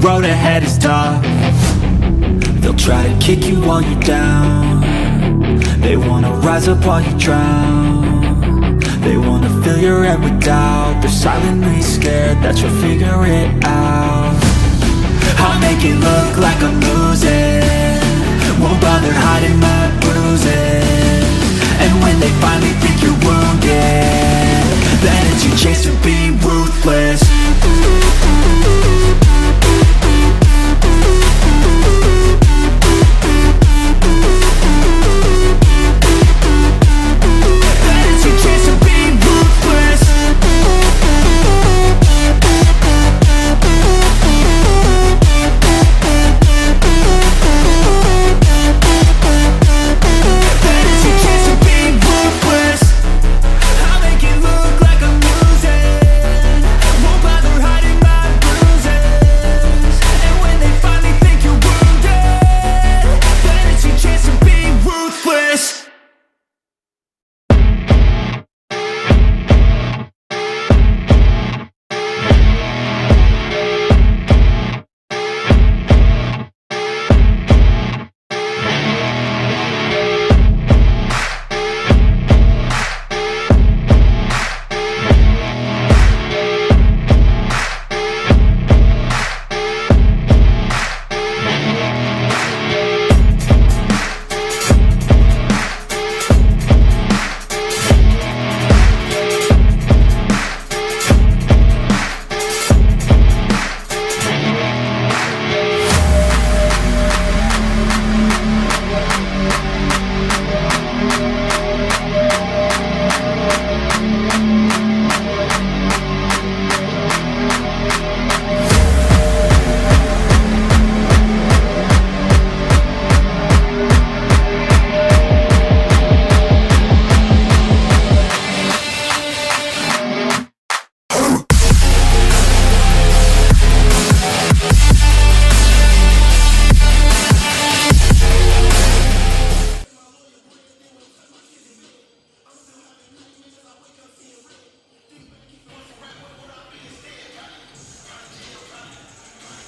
road ahead is tough. They'll try to kick you while you're down. They wanna rise up while you drown. They wanna fill your head with doubt. They're silently scared that you'll figure it out. I'll make it look like I'm losing, won't bother hiding my bruises. And when they finally think you're wounded, then it's your chance to be ruthless.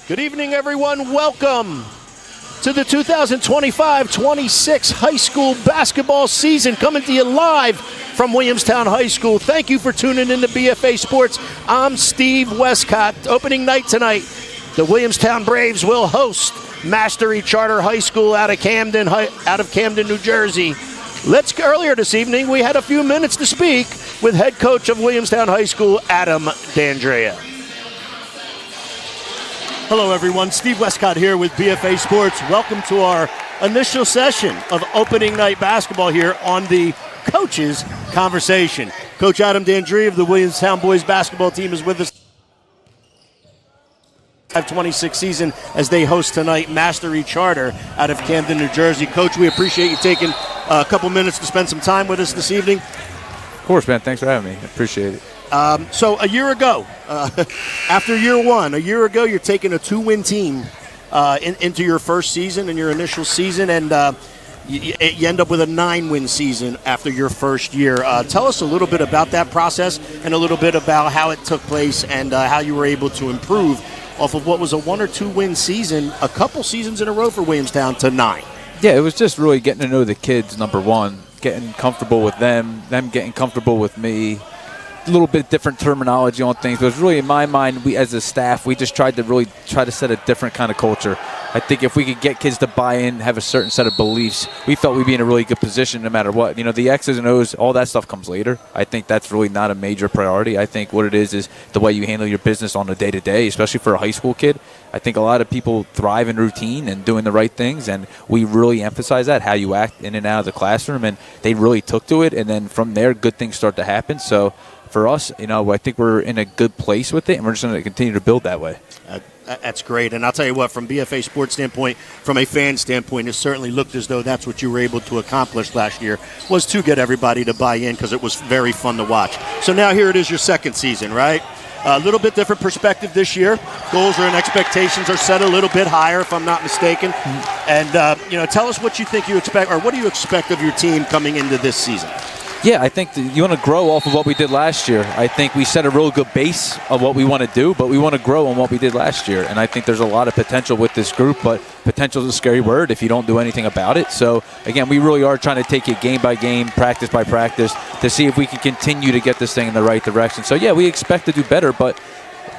Good evening, everyone. Welcome to the 2025-26 high school basketball season, coming to you live from Williamstown High School. Thank you for tuning in to BFA Sports. I'm Steve Westcott. Opening night tonight, the Williamstown Braves will host Mastery Charter High School out of Camden, New Jersey. Earlier this evening, we had a few minutes to speak with head coach of Williamstown High School, Adam D'Andrea. Hello, everyone. Steve Westcott here with BFA Sports. Welcome to our initial session of opening night basketball here on the Coaches Conversation. Coach Adam D'Andrea of the Williamstown boys basketball team is with us. 26 season as they host tonight Mastery Charter out of Camden, New Jersey. Coach, we appreciate you taking a couple minutes to spend some time with us this evening. Of course, man. Thanks for having me. I appreciate it. So a year ago, after year one, you're taking a 2-win team into your first season and your initial season, and you end up with a 9-win season after your first year. Tell us a little bit about that process and a little bit about how it took place and how you were able to improve off of what was a 1 or 2 win season, a couple seasons in a row for Williamstown, to 9. Yeah, it was just really getting to know the kids, number one, getting comfortable with them getting comfortable with me. A little bit different terminology on things, but it was really, in my mind, we as a staff, we just tried to set a different kind of culture. I think if we could get kids to buy in, have a certain set of beliefs, we felt we'd be in a really good position no matter what. You know, the X's and O's, all that stuff comes later. I think that's really not a major priority. I think what it is the way you handle your business on a day-to-day, especially for a high school kid. I think a lot of people thrive in routine and doing the right things, and we really emphasize that, how you act in and out of the classroom, and they really took to it, and then from there, good things start to happen. So for us, you know, I think we're in a good place with it, and we're just going to continue to build that way. That's great. And I'll tell you what, from BFA Sports standpoint, from a fan standpoint, it certainly looked as though that's what you were able to accomplish last year, was to get everybody to buy in, because it was very fun to watch. So now here it is, your second season, right? A little bit different perspective this year. Goals and expectations are set a little bit higher, if I'm not mistaken. And, tell us what you think you expect, or what do you expect of your team coming into this season? Yeah, I think you want to grow off of what we did last year. I think we set a real good base of what we want to do, but we want to grow on what we did last year. And I think there's a lot of potential with this group, but potential is a scary word if you don't do anything about it. So, again, we really are trying to take it game by game, practice by practice, to see if we can continue to get this thing in the right direction. So, yeah, we expect to do better, but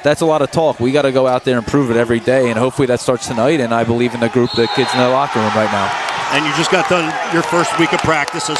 that's a lot of talk. We got to go out there and prove it every day, and hopefully that starts tonight. And I believe in the group, the kids in the locker room right now. And you just got done your first week of practice as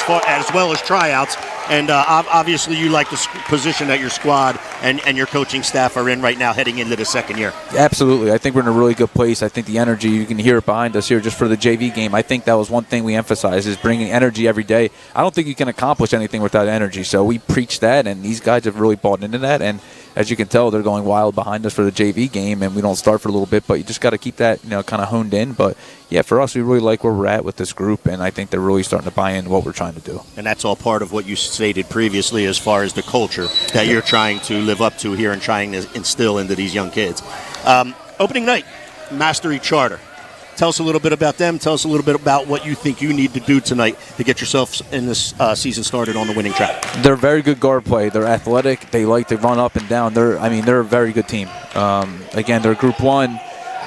well as tryouts. And obviously you like the position that your squad and your coaching staff are in right now heading into the second year. Absolutely. I think we're in a really good place. I think the energy, you can hear it behind us here just for the JV game. I think that was one thing we emphasized, is bringing energy every day. I don't think you can accomplish anything without energy. So we preach that, and these guys have really bought into that. And as you can tell, they're going wild behind us for the JV game, and we don't start for a little bit, but you just got to keep that, kind of honed in. But yeah, for us, we really like where we're at with this group, and I think they're really starting to buy into what we're trying to do. And that's all part of what you stated previously as far as the culture that you're trying to live up to here and trying to instill into these young kids. Opening night, Mastery Charter. Tell us a little bit about them. Tell us a little bit about what you think you need to do tonight to get yourself in this season started on the winning track. They're very good guard play. They're athletic. They like to run up and down. They're a very good team. Again, they're Group 1,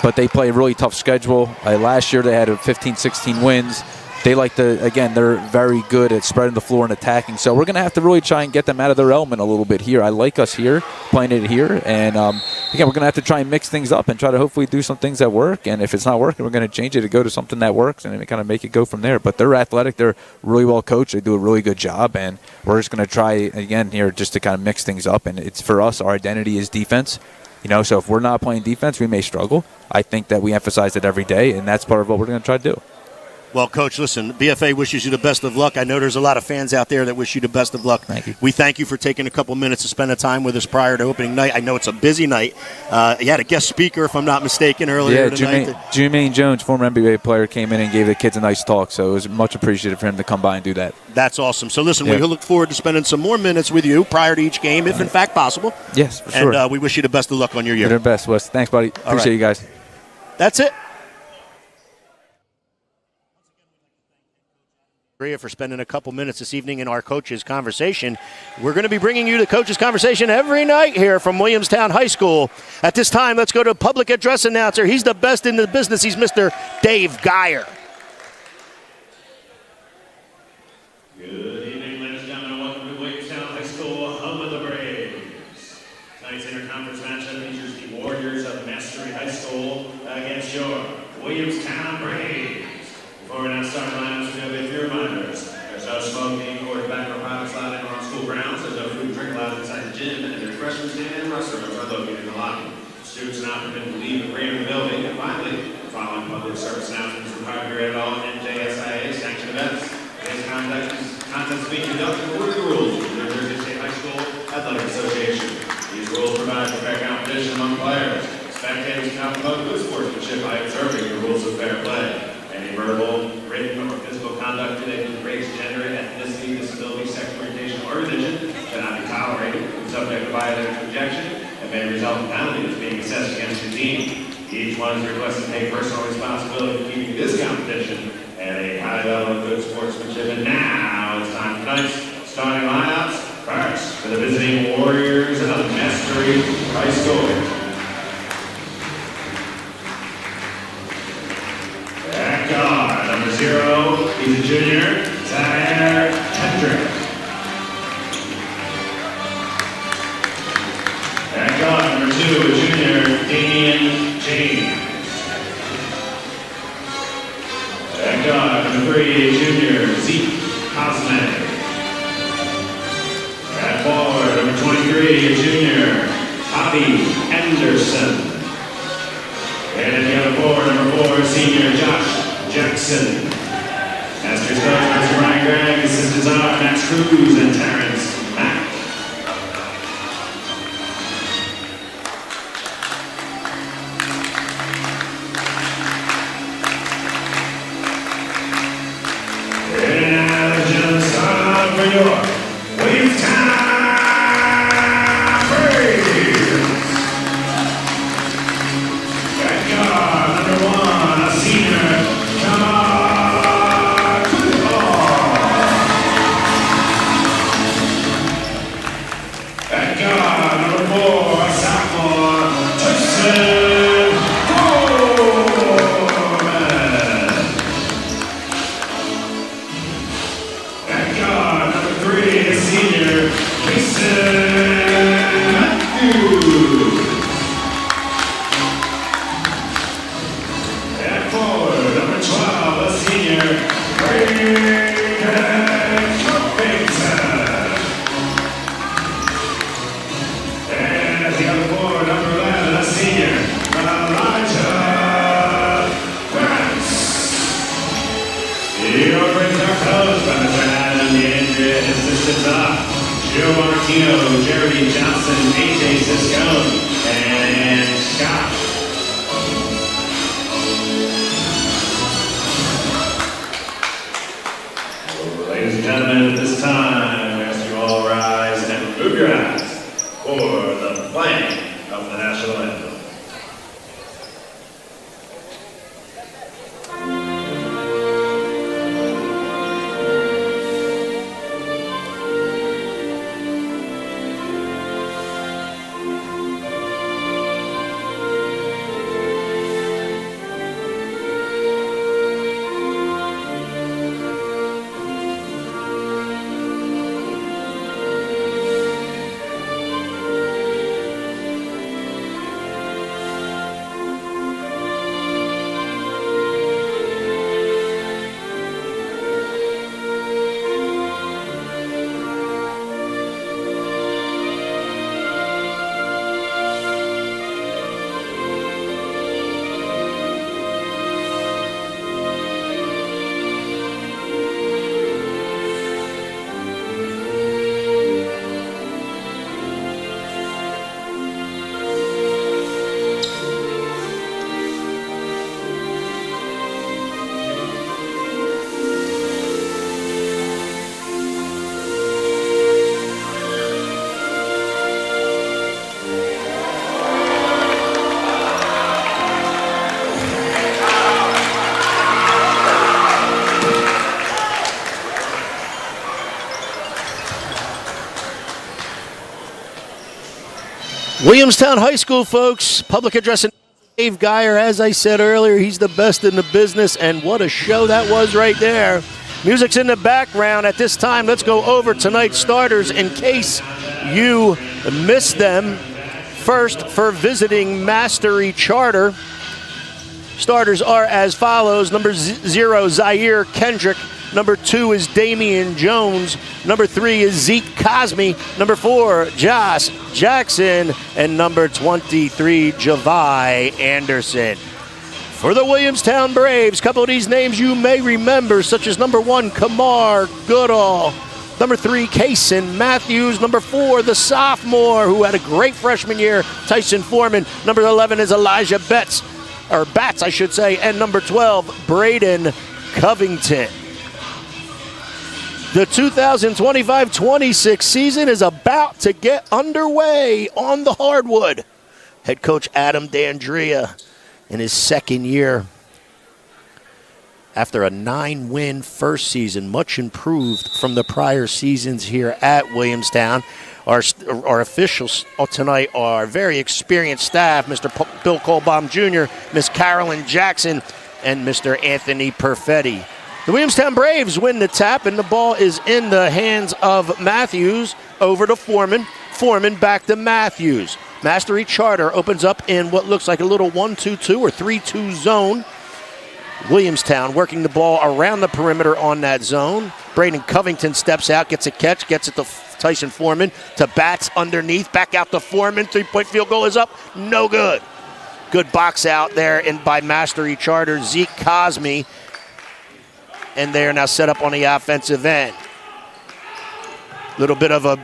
but they play a really tough schedule. Last year they had 15, 16 wins. They're very good at spreading the floor and attacking. So we're going to have to really try and get them out of their element a little bit here. I like us here, playing it here. And, again, we're going to have to try and mix things up and try to hopefully do some things that work. And if it's not working, we're going to change it to go to something that works and kind of make it go from there. But they're athletic. They're really well coached. They do a really good job. And we're just going to try, again, here just to kind of mix things up. And it's for us, our identity is defense. So if we're not playing defense, we may struggle. I think that we emphasize it every day, and that's part of what we're going to try to do. Well, Coach, listen, BFA wishes you the best of luck. I know there's a lot of fans out there that wish you the best of luck. Thank you. We thank you for taking a couple minutes to spend the time with us prior to opening night. I know it's a busy night. You had a guest speaker, if I'm not mistaken, earlier tonight. Jermaine Jones, former NBA player, came in and gave the kids a nice talk, so it was much appreciated for him to come by and do that. That's awesome. So, listen, we look forward to spending some more minutes with you prior to each game, if in fact possible. Yes, for sure. And we wish you the best of luck on your year. You're the best, Wes. Thanks, buddy. Appreciate you guys. That's it. For spending a couple minutes this evening in our Coaches Conversation. We're going to be bringing you the Coaches Conversation every night here from Williamstown High School. At this time, let's go to public address announcer. He's the best in the business. He's Mr. Dave Geyer. Good evening, ladies and gentlemen. Welcome to Williamstown High School, home of the Braves. Tonight's interconference matchup features the Warriors of Mastery High School against your Williamstown Braves. Before we now start lineups, we have a few reminders. There's no smoking or tobacco products allowed in on school grounds. There's no food and drink allowed inside the gym, and the refreshment stand and restrooms are located in the lobby. Students are not permitted to leave or enter the building. And finally, the following public service announcements required to be read at all NJSIA sanctioned events. Today's contest being conducted according to the rules of the New Jersey State High School Athletic Association. These rules provide for fair competition among players. Spectators can promote good sportsmanship by observing the rules of fair play. Any verbal, written, or physical conduct related to race, gender, ethnicity, disability, sexual orientation, or religion cannot be tolerated and subject to violent objection and may result in penalties being assessed against the team. Each one is requested to take personal responsibility for keeping this competition at a high level of good sportsmanship. And now it's time for tonight's starting lineups. First, for the visiting Warriors of Mastery High School. At guard, number 0, he's a junior, Zaire Hendrick. At guard, number 2, a junior, Damian James. At guard, number 3, a junior, Zeke Cosme. At forward, number 23, a junior, Bobby Anderson. And at the other forward, number 4, senior Josh Jackson. Masters coach, Mr. Ryan Gregg, assistants are Max Cruz and Terrence Mack. And now the gentlemen start for your Williamstown Braves. At guard, number 1, a senior, Come on! Martino, Jeremy Johnson, AJ Siscone, and Scott. Ladies and gentlemen, at this time, I ask you all rise and move your eyes for the playing of the national anthem. Williamstown High School, folks. Public address and Dave Geyer, as I said earlier, he's the best in the business, and what a show that was right there. Music's in the background. At this time, let's go over tonight's starters in case you missed them. First, for visiting Mastery Charter, starters are as follows. Number 0, Zaire Kendrick. Number 2 is Damian Jones. Number 3 is Zeke Cosme. Number 4, Josh Jackson. And number 23, Javai Anderson. For the Williamstown Braves, a couple of these names you may remember, such as number 1, Kamar Goodall. Number 3, Kason Matthews. Number 4, the sophomore who had a great freshman year, Tyson Foreman. Number 11 is Elijah Bats, I should say. And number 12, Braden Covington. The 2025-26 season is about to get underway on the hardwood. Head coach Adam D'Andrea in his second year. After a 9-win first season, much improved from the prior seasons here at Williamstown. Our officials tonight are very experienced staff, Mr. Bill Colbaum Jr., Miss Carolyn Jackson, and Mr. Anthony Perfetti. The Williamstown Braves win the tap, and the ball is in the hands of Matthews over to Foreman. Foreman back to Matthews. Mastery Charter opens up in what looks like a little 1-2-2 or 3-2 zone. Williamstown working the ball around the perimeter on that zone. Braden Covington steps out, gets a catch, gets it to Tyson Foreman, to Bats underneath, back out to Foreman. 3-point field goal is up, no good. Good box out there by Mastery Charter, Zeke Cosme. And they are now set up on the offensive end. Little bit of a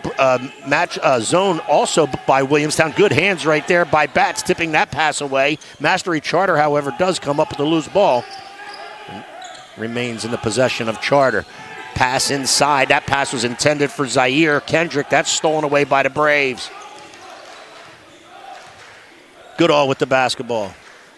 match zone also by Williamstown. Good hands right there by Bats, tipping that pass away. Mastery Charter, however, does come up with a loose ball. Remains in the possession of Charter. Pass inside. That pass was intended for Zaire Kendrick. That's stolen away by the Braves. Goodall with the basketball.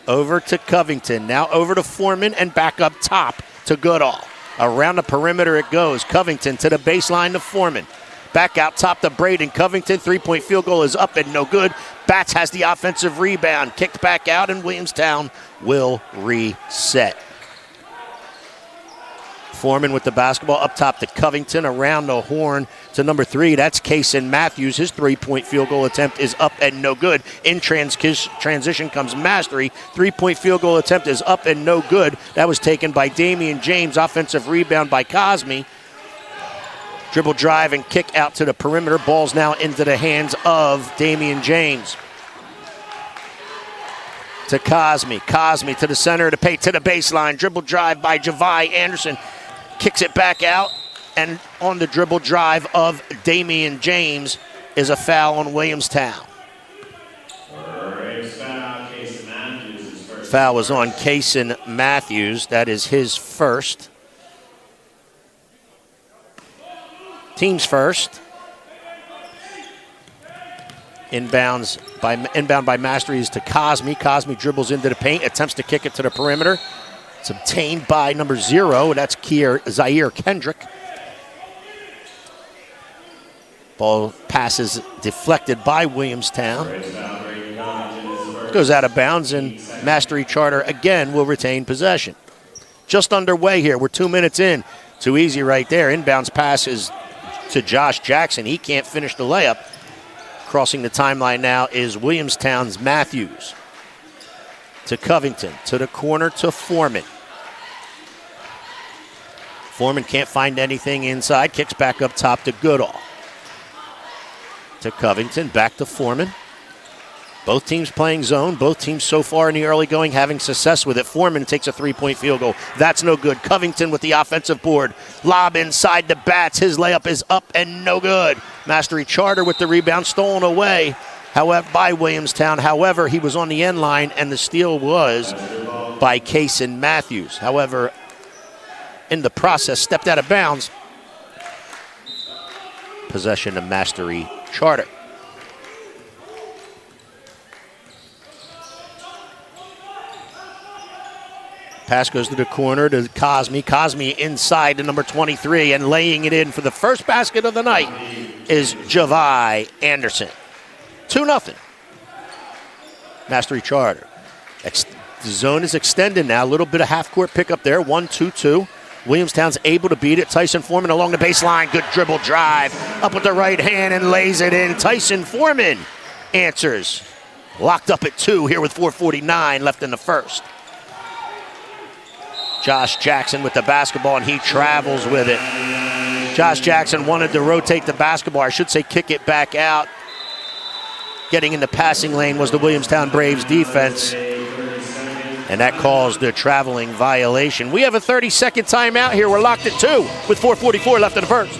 Over to Covington. Now over to Foreman and back up top to Goodall. Around the perimeter it goes. Covington to the baseline to Foreman. Back out top to Braden Covington. 3-point field goal is up and no good. Bats has the offensive rebound. Kicked back out, and Williamstown will reset. Foreman with the basketball up top to Covington, around the horn to number 3. That's Kason Matthews. His 3-point field goal attempt is up and no good. In transition comes Mastery. 3-point field goal attempt is up and no good. That was taken by Damian James. Offensive rebound by Cosme. Dribble drive and kick out to the perimeter. Ball's now into the hands of Damian James. To Cosme. Cosme to the center of the paint, to the baseline. Dribble drive by Javai Anderson. Kicks it back out, and on the dribble drive of Damian James, is a foul on Williamstown. Braves foul, Casey Matthews is first. Foul was on Kason Matthews. That is his first. Team's first. Inbound by Mastery to Cosme. Cosme dribbles into the paint, attempts to kick it to the perimeter. It's obtained by number 0. That's Zaire Kendrick. Ball passes deflected by Williamstown. Goes out of bounds, and Mastery Charter again will retain possession. Just underway here. We're 2 minutes in. Too easy right there. Inbounds pass is to Josh Jackson. He can't finish the layup. Crossing the timeline now is Williamstown's Matthews. To Covington. To the corner to Foreman. Foreman can't find anything inside. Kicks back up top to Goodall. To Covington. Back to Foreman. Both teams playing zone. Both teams so far in the early going having success with it. Foreman takes a three-point field goal. That's no good. Covington with the offensive board. Lob inside the bats. His layup is up and no good. Mastery Charter with the rebound stolen away, however, by Williamstown. However, he was on the end line, and the steal was by Kason Matthews. However, in the process, stepped out of bounds. Possession of Mastery Charter. Pass goes to the corner to Cosme. Cosme inside to number 23, and laying it in for the first basket of the night is Javi Anderson. 2-0. Mastery Charter. The zone is extended now. A little bit of half-court pickup there. 1-2-2. Williamstown's able to beat it. Tyson Foreman along the baseline. Good dribble drive. Up with the right hand and lays it in. Tyson Foreman answers. Locked up at 2 here with 4:49 left in the first. Josh Jackson with the basketball, and he travels with it. Josh Jackson wanted to rotate the basketball. I should say kick it back out. Getting in the passing lane was the Williamstown Braves defense. And that caused the traveling violation. We have a 30-second timeout here. We're locked at 2 with 4:44 left in the first.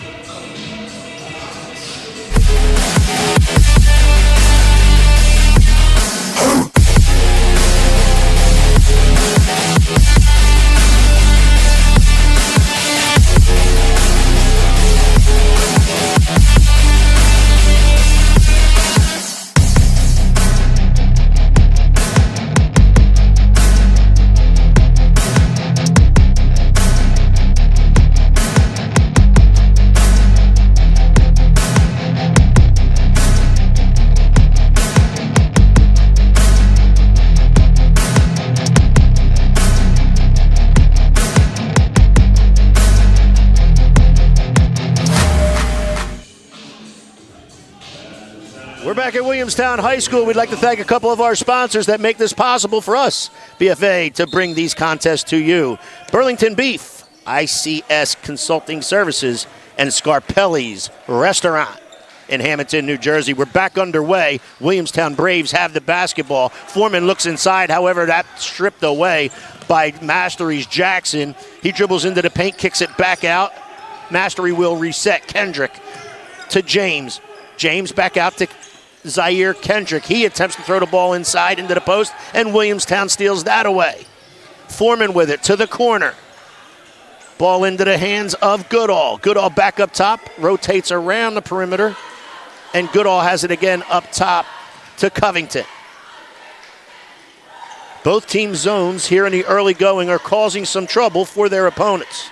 We're back at Williamstown High School. We'd like to thank a couple of our sponsors that make this possible for us, BFA, to bring these contests to you. Burlington Beef, ICS Consulting Services, and Scarpelli's Restaurant in Hamilton, New Jersey. We're back underway. Williamstown Braves have the basketball. Foreman looks inside. However, that's stripped away by Mastery's Jackson. He dribbles into the paint, kicks it back out. Mastery will reset. Kendrick to James. James back out to Zaire Kendrick. He attempts to throw the ball inside into the post, and Williamstown steals that away. Foreman with it to the corner. Ball into the hands of Goodall. Goodall back up top, rotates around the perimeter, and Goodall has it again up top to Covington. Both team zones here in the early going are causing some trouble for their opponents.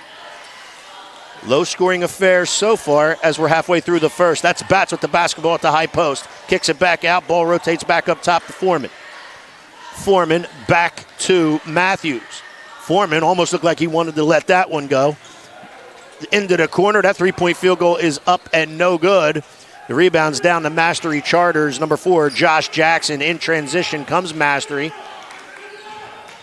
Low-scoring affair so far as we're halfway through the first. That's Batts with the basketball at the high post. Kicks it back out. Ball rotates back up top to Foreman. Foreman back to Matthews. Foreman almost looked like he wanted to let that one go. Into the corner. That three-point field goal is up and no good. The rebound's down to Mastery Charters. Number 4, Josh Jackson. In transition comes Mastery.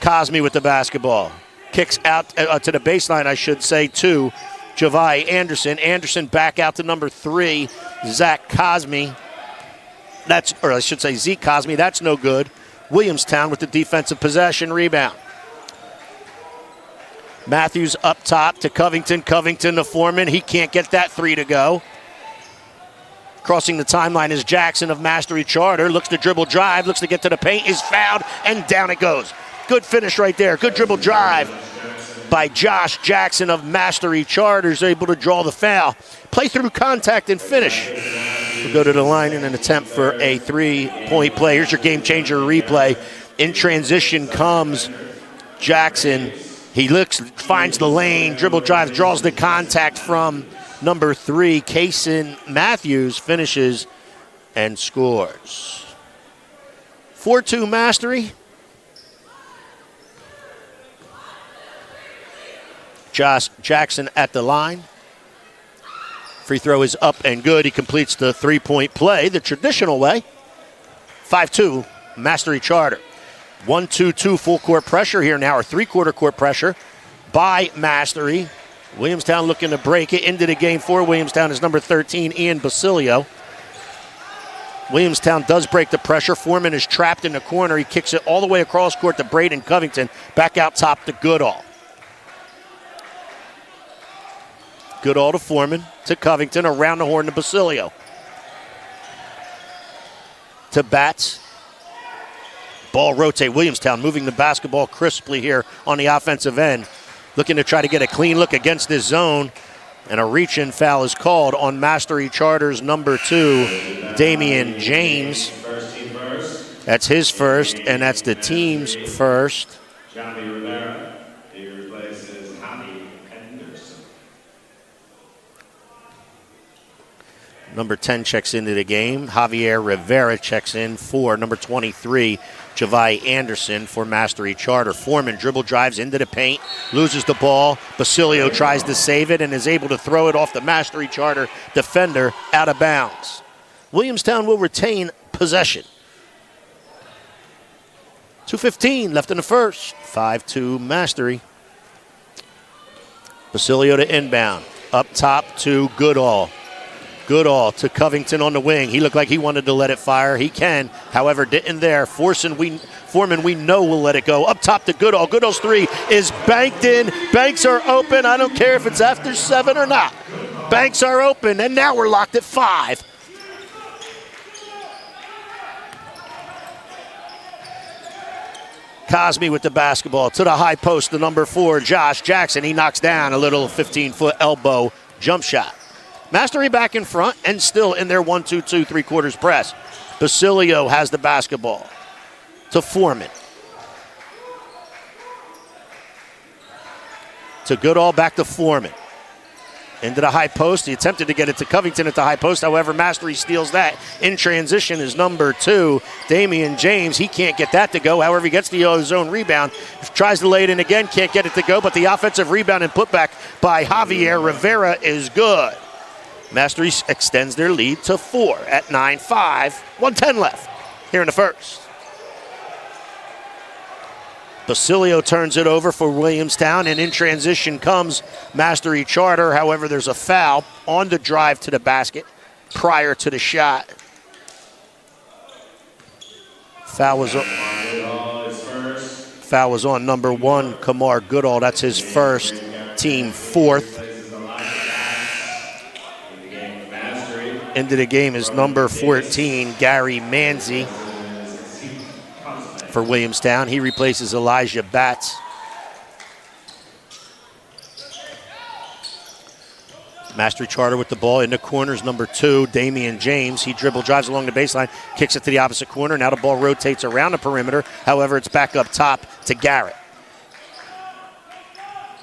Cosme with the basketball. Kicks out to the baseline, I should say, to Javi Anderson. Anderson back out to number 3, Zach Cosme. Zeke Cosme. That's no good. Williamstown with the defensive possession rebound. Matthews up top to Covington. Covington to Foreman. He can't get that 3 to go. Crossing the timeline is Jackson of Mastery Charter. Looks to dribble drive, looks to get to the paint, is fouled, and down it goes. Good finish right there. Good dribble drive by Josh Jackson of Mastery Charter. Is able to draw the foul. Play through contact and finish. We'll go to the line in an attempt for a 3-point play. Here's your game changer replay. In transition comes Jackson. He looks, finds the lane, dribble drive, draws the contact from number 3, Kaysen Matthews, finishes and scores. 4-2 Mastery. Josh Jackson at the line. Free throw is up and good. He completes the 3-point play the traditional way. 5-2 Mastery Charter. 1-2-2 full court pressure here now, or 3-quarter court pressure by Mastery. Williamstown looking to break it into the game for Williamstown is number 13, Ian Basilio. Williamstown does break the pressure. Foreman is trapped in the corner. He kicks it all the way across court to Braden Covington. Back out top to Goodall. Goodall to Foreman, to Covington, around the horn to Basilio. To Batts. Ball rotate. Williamstown moving the basketball crisply here on the offensive end. Looking to try to get a clean look against this zone. And a reach-in foul is called on Mastery Charter's number 2, Damian James. That's his first, and that's the team's first. Johnny Rivera, he replaces Javi Henderson. Number 10 checks into the game. Javier Rivera checks in for number 23, Javai Anderson for Mastery Charter. Foreman dribble drives into the paint, loses the ball. Basilio tries to save it and is able to throw it off the Mastery Charter defender out of bounds. Williamstown will retain possession. 2:15 left in the first. 5-2 Mastery. Basilio to inbound. Up top to Goodall. Goodall to Covington on the wing. He looked like he wanted to let it fire. He can, however, didn't there. Foreman, we know will let it go. Up top to Goodall. Goodall's 3 is banked in. Banks are open. I don't care if it's after 7 or not. Banks are open, and now we're locked at 5. Cosme with the basketball to the high post, the number 4, Josh Jackson. He knocks down a little 15-foot elbow jump shot. Mastery back in front and still in their 1-2-2 3-quarters press. Basilio has the basketball to Foreman. To Goodall, back to Foreman. Into the high post. He attempted to get it to Covington at the high post. However, Mastery steals that. In transition is number 2, Damian James. He can't get that to go. However, he gets the zone rebound. Tries to lay it in again. Can't get it to go. But the offensive rebound and putback by Javier Rivera is good. Mastery extends their lead to 4 at 9-5. 1:10 left here in the first. Basilio turns it over for Williamstown, and in transition comes Mastery Charter. However, there's a foul on the drive to the basket prior to the shot. Foul was on number 1, Kamar Goodall. That's his first, team 4th. Into the game is number 14, Gary Manzi for Williamstown. He replaces Elijah Batts. Mastery Charter with the ball in the corners, number 2, Damian James. He dribble drives along the baseline, kicks it to the opposite corner. Now the ball rotates around the perimeter. However, it's back up top to Garrett.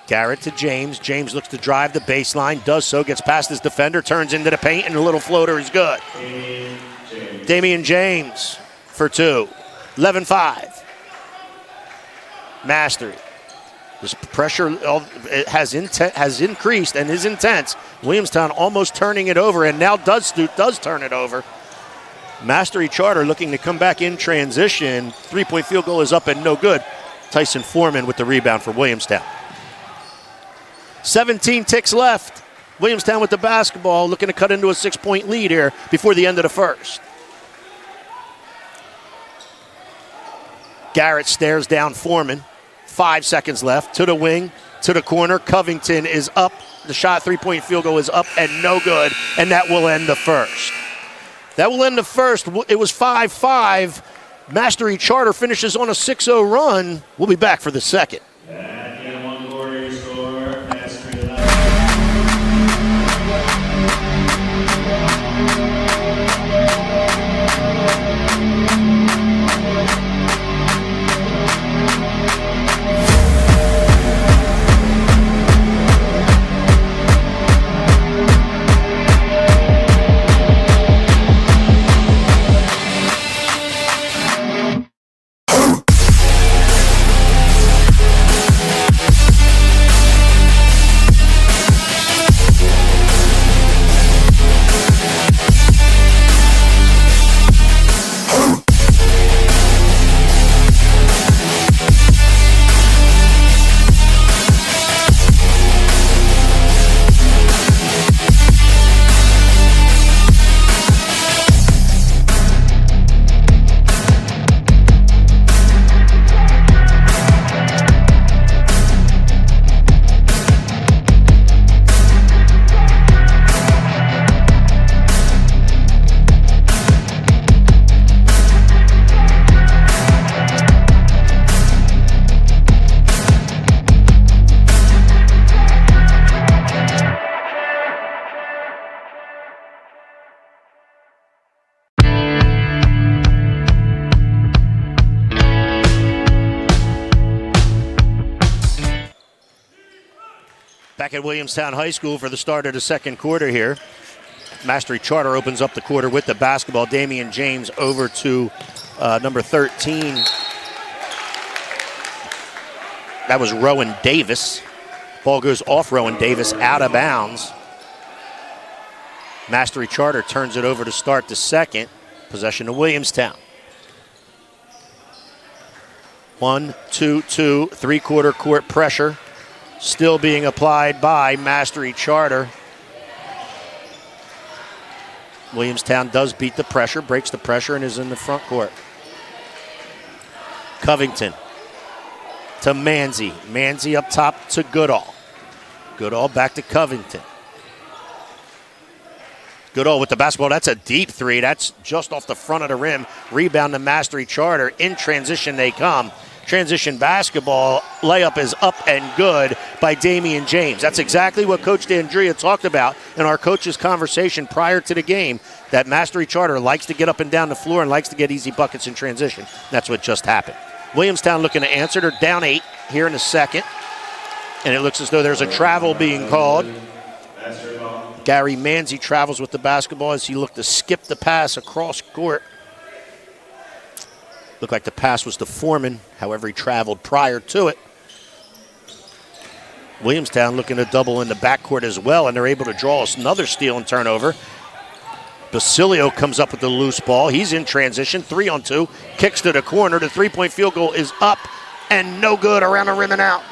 Garrett to James. James looks to drive the baseline, does so, gets past his defender, turns into the paint, and a little floater is good. Damian James for 2. 11-5. Mastery. This pressure has increased and is intense. Williamstown almost turning it over, and now does turn it over. Mastery Charter looking to come back in transition. 3-point field goal is up and no good. Tyson Foreman with the rebound for Williamstown. 17 ticks left. Williamstown with the basketball, looking to cut into a 6-point lead here before the end of the first. Garrett stares down Foreman. 5 seconds left. To the wing, to the corner. Covington is up. The shot, 3-point field goal is up and no good, and that will end the first. That will end the first. It was 5-5. Mastery Charter finishes on a 6-0 run. We'll be back for the second. At the end of one quarter, your score, Mastery 11. Back at Williamstown High School for the start of the second quarter here. Mastery Charter opens up the quarter with the basketball. Damian James over to number 13. That was Rowan Davis. Ball goes off Rowan Davis, out of bounds. Mastery Charter turns it over to start the second. Possession to Williamstown. 1-2-2, three-quarter court pressure. Still being applied by Mastery Charter. Williamstown does beat the pressure, breaks the pressure, and is in the front court. Covington to Manzi. Manzi up top to Goodall. Goodall back to Covington. Goodall with the basketball. That's a deep three. That's just off the front of the rim. Rebound to Mastery Charter. In transition they come. Transition basketball. Layup is up and good by Damian James. That's exactly what Coach D'Andrea talked about in our coach's conversation prior to the game, that Mastery Charter likes to get up and down the floor and likes to get easy buckets in transition. That's what just happened. Williamstown looking to answer. They're down 8 here in the second. And it looks as though there's a travel being called. Gary Manzi travels with the basketball as he looked to skip the pass across court. Looked like the pass was to Foreman, however he traveled prior to it. Williamstown looking to double in the backcourt as well, and they're able to draw us another steal and turnover. Basilio comes up with the loose ball. He's in transition, 3-on-2, kicks to the corner. The three-point field goal is up and no good, around the rim and out.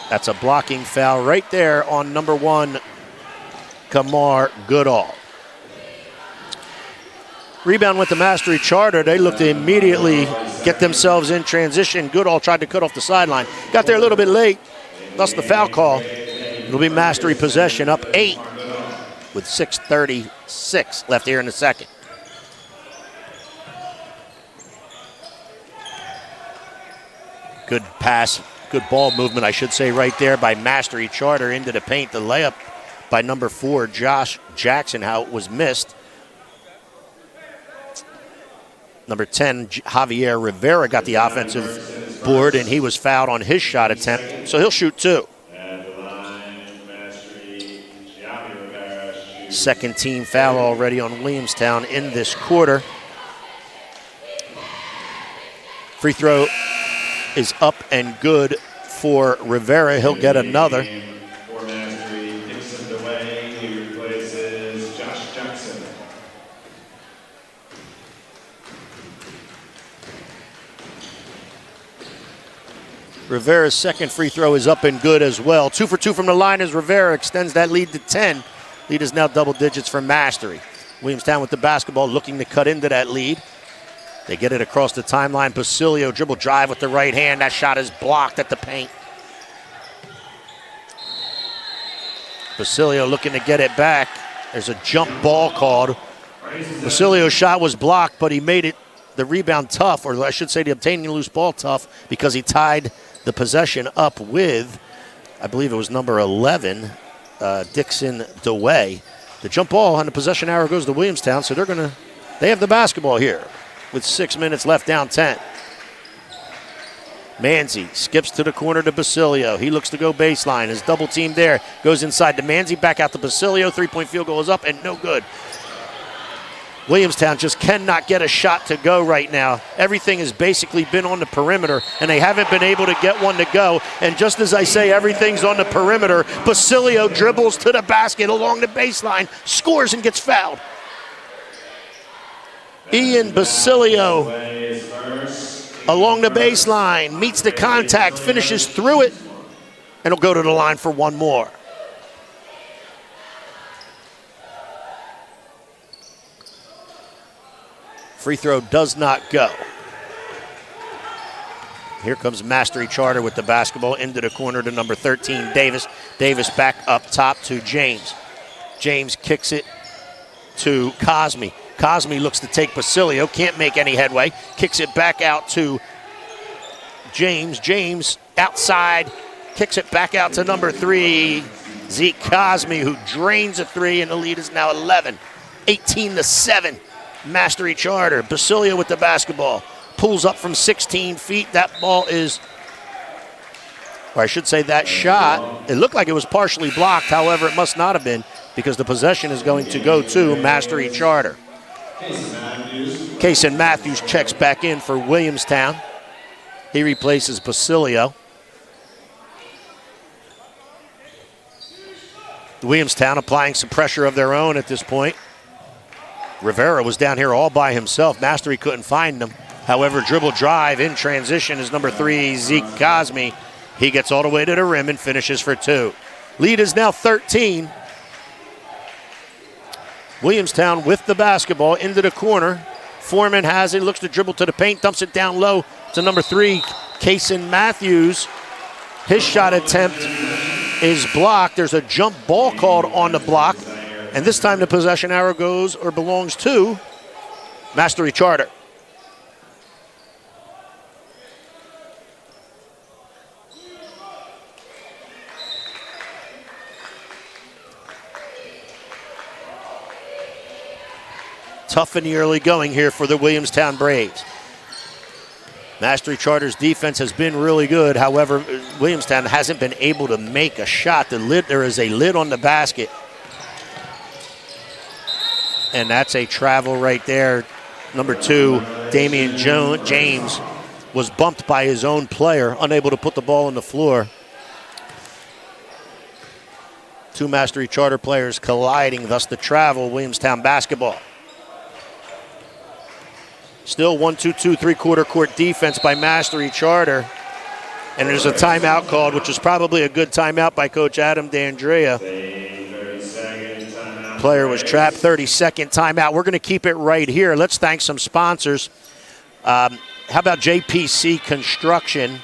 That's a blocking foul right there on number 1, Kamar Goodall. Rebound with the Mastery Charter. They look to immediately get themselves in transition. Goodall tried to cut off the sideline. Got there a little bit late, thus the foul call. It'll be Mastery possession, up 8 with 6:36 left here in the second. Good pass, good ball movement, I should say, right there by Mastery Charter into the paint. The layup by number 4, Josh Jackson, how it was missed. Number 10, Javier Rivera got the offensive board, and he was fouled on his shot attempt, so he'll shoot 2. Second team foul already on Williamstown in this quarter. Free throw is up and good for Rivera. He'll get another. Rivera's second free throw is up and good as well. 2 for 2 from the line as Rivera extends that lead to 10. Lead is now double digits for Mastery. Williamstown with the basketball looking to cut into that lead. They get it across the timeline. Basilio dribble drive with the right hand. That shot is blocked at the paint. Basilio looking to get it back There's a jump ball called. Basilio's shot was blocked, but he made it the rebound tough, or I should say the obtaining loose ball tough, because he tied the possession up with, I believe it was number 11, Dixon DeWay. The jump ball on the possession arrow goes to Williamstown, so they have the basketball here with 6 minutes left, down 10. Manzi skips to the corner to Basilio. He looks to go baseline. His double team there. Goes inside to Manzi, back out to Basilio. Three-point field goal is up and no good. Williamstown just cannot get a shot to go right now. Everything has basically been on the perimeter, and they haven't been able to get one to go. And just as I say everything's on the perimeter, Basilio dribbles to the basket along the baseline, scores and gets fouled. Ian Basilio along the baseline, meets the contact, finishes through it, and will go to the line for one more. Free throw does not go. Here comes Mastery Charter with the basketball into the corner to number 13, Davis. Davis back up top to James. James kicks it to Cosme. Cosme looks to take Basilio, can't make any headway. Kicks it back out to James. James outside, kicks it back out to number 3, Zeke Cosme, who drains a three, and the lead is now 11. 18-7. Mastery Charter. Basilio with the basketball. Pulls up from 16 feet. That ball is, or I should say that shot, it looked like it was partially blocked. However, it must not have been, because the possession is going to go to Mastery Charter. Kason Matthews checks back in for Williamstown. He replaces Basilio. Williamstown applying some pressure of their own at this point. Rivera was down here all by himself. Mastery couldn't find him. However, dribble drive in transition is number 3, Zeke Cosme. He gets all the way to the rim and finishes for 2. Lead is now 13. Williamstown with the basketball into the corner. Foreman has it, looks to dribble to the paint, dumps it down low to number 3, Kason Matthews. His shot attempt is blocked. There's a jump ball called on the block. And this time the possession arrow goes or belongs to Mastery Charter. Tough in the early going here for the Williamstown Braves. Mastery Charter's defense has been really good. However, Williamstown hasn't been able to make a shot. There is a lid on the basket. And that's a travel right there. Number 2, Damian James was bumped by his own player, unable to put the ball on the floor. 2 Mastery Charter players colliding, thus the travel, Williamstown basketball. Still 1-2-2 3/4 court defense by Mastery Charter. And there's a timeout called, which is probably a good timeout by Coach Adam D'Andrea. Player was trapped. 30-second timeout. We're going to keep it right here. Let's thank some sponsors. How about JPC Construction,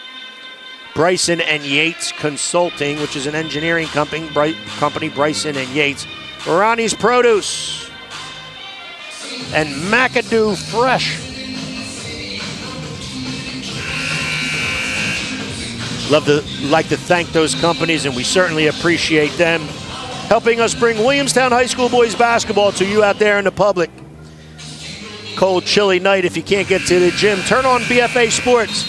Bryson and Yates Consulting, which is an engineering company, Bryson and Yates, Ronnie's Produce, and McAdoo Fresh. Like to thank those companies, and we certainly appreciate them helping us bring Williamstown High School boys basketball to you out there in the public. Cold, chilly night if you can't get to the gym. Turn on BFA Sports.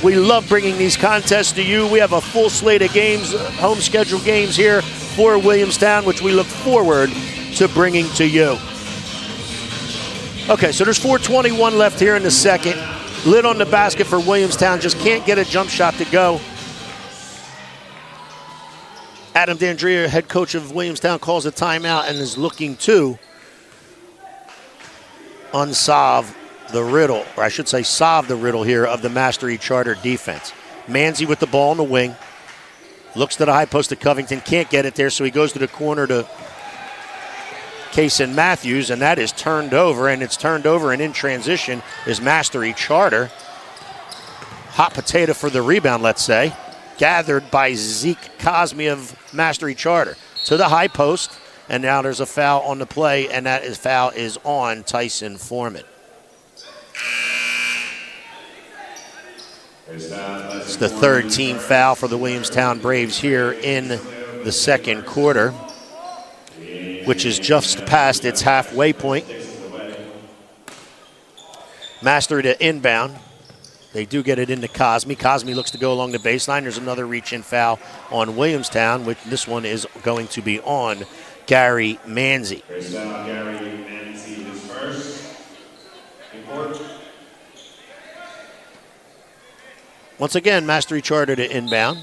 We love bringing these contests to you. We have a full slate of games, home scheduled games here for Williamstown, which we look forward to bringing to you. Okay, so there's 4:21 left here in the second. Lid on the basket for Williamstown, just can't get a jump shot to go. Adam D'Andrea, head coach of Williamstown, calls a timeout and is looking to unsolve the riddle, or I should say solve the riddle here of the Mastery Charter defense. Manzi with the ball in the wing. Looks to the high post to Covington, can't get it there, so he goes to the corner to Kason Matthews, and that is turned over, and it's turned over, and in transition is Mastery Charter. Hot potato for the rebound, let's say. Gathered by Zeke Cosme of Mastery Charter. To the high post, And now there's a foul on the play, and foul is on Tyson Foreman. It's the third team foul for the Williamstown Braves here in the second quarter, which is just past its halfway point. Mastery to inbound. They do get it into Cosme. Cosme looks to go along the baseline. There's another reach-in foul on Williamstown, which this one is going to be on Gary Manzi. Gary Manzi is first. Once again, Mastery Charter to inbound.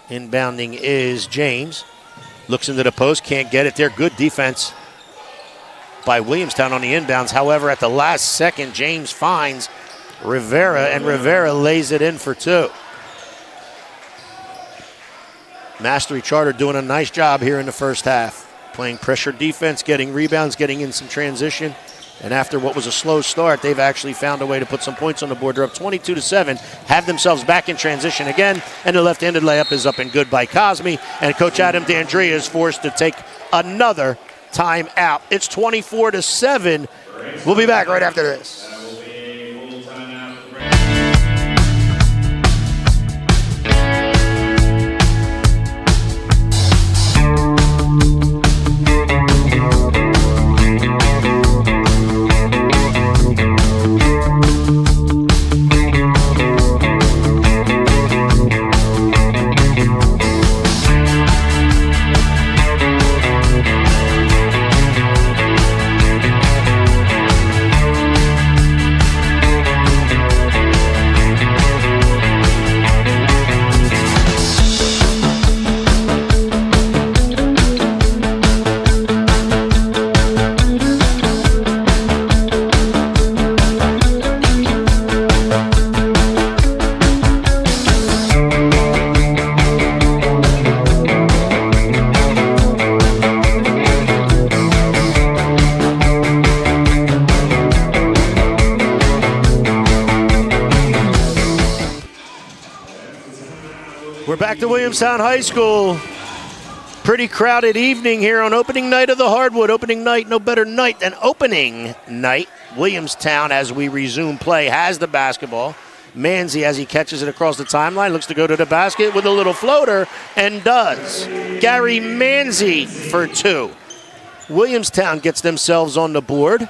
Inbounding is James. Looks into the post, can't get it there. Good defense by Williamstown on the inbounds. However, at the last second, James finds Rivera, and Rivera lays it in for two. Mastery Charter doing a nice job here in the first half. Playing pressure defense, getting rebounds, getting in some transition. And after what was a slow start, they've actually found a way to put some points on the board. They're up 22-7, have themselves back in transition again, and the left-handed layup is up and good by Cosme. And Coach Adam D'Andrea is forced to take another timeout. It's 24-7. We'll be back right after this. Back to Williamstown High School. Pretty crowded evening here on opening night of the Hardwood. Opening night, no better night than opening night. Williamstown, as we resume play, has the basketball. Manzi, as he catches it across the timeline, looks to go to the basket with a little floater, and does. Gary Manzi for two. Williamstown gets themselves on the board.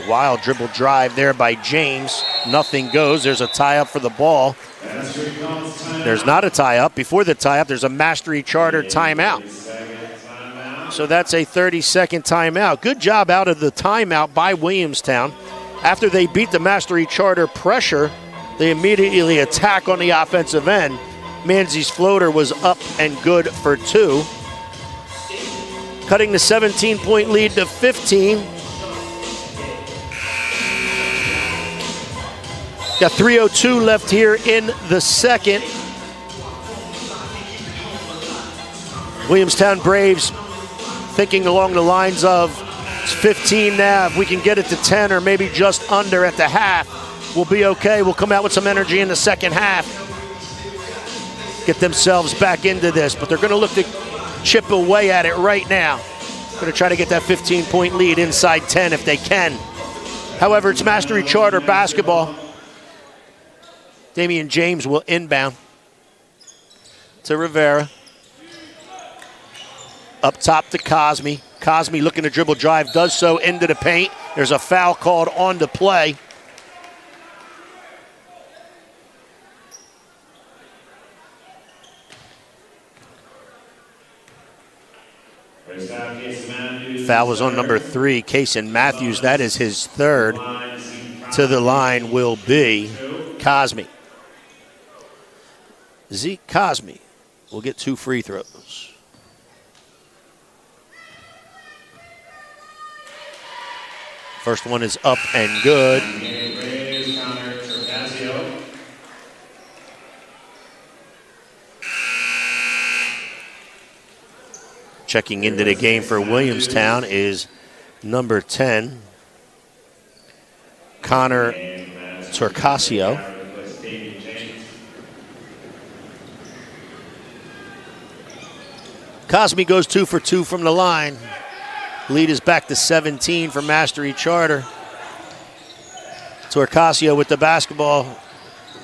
Wild dribble drive there by James. Nothing goes. There's a tie-up for the ball. There's not a tie-up. Before the tie-up, there's a Mastery Charter timeout. So that's a 30-second timeout. Good job out of the timeout by Williamstown. After they beat the Mastery Charter pressure, they immediately attack on the offensive end. Manzi's floater was up and good for two. Cutting the 17-point lead to 15. Got 3:02 left here in the second. Williamstown Braves thinking along the lines of, it's 15 now. If we can get it to 10 or maybe just under at the half, we'll be okay. We'll come out with some energy in the second half. Get themselves back into this, but they're going to look to chip away at it right now. Going to try to get that 15-point lead inside 10 if they can. However, it's Mastery Charter basketball. Damian James will inbound to Rivera. Up top to Cosme. Cosme looking to dribble drive, does so into the paint. There's a foul called on the play. Foul was on number 3, Kason Matthews. That is his third. To the line will be Cosme. Zeke Cosme will get 2 free throws. First one is up and good. Checking into the game for Williamstown is number 10, Connor Torcasio. Cosme goes 2 for 2 from the line. Lead is back to 17 for Mastery Charter. Torcasio with the basketball.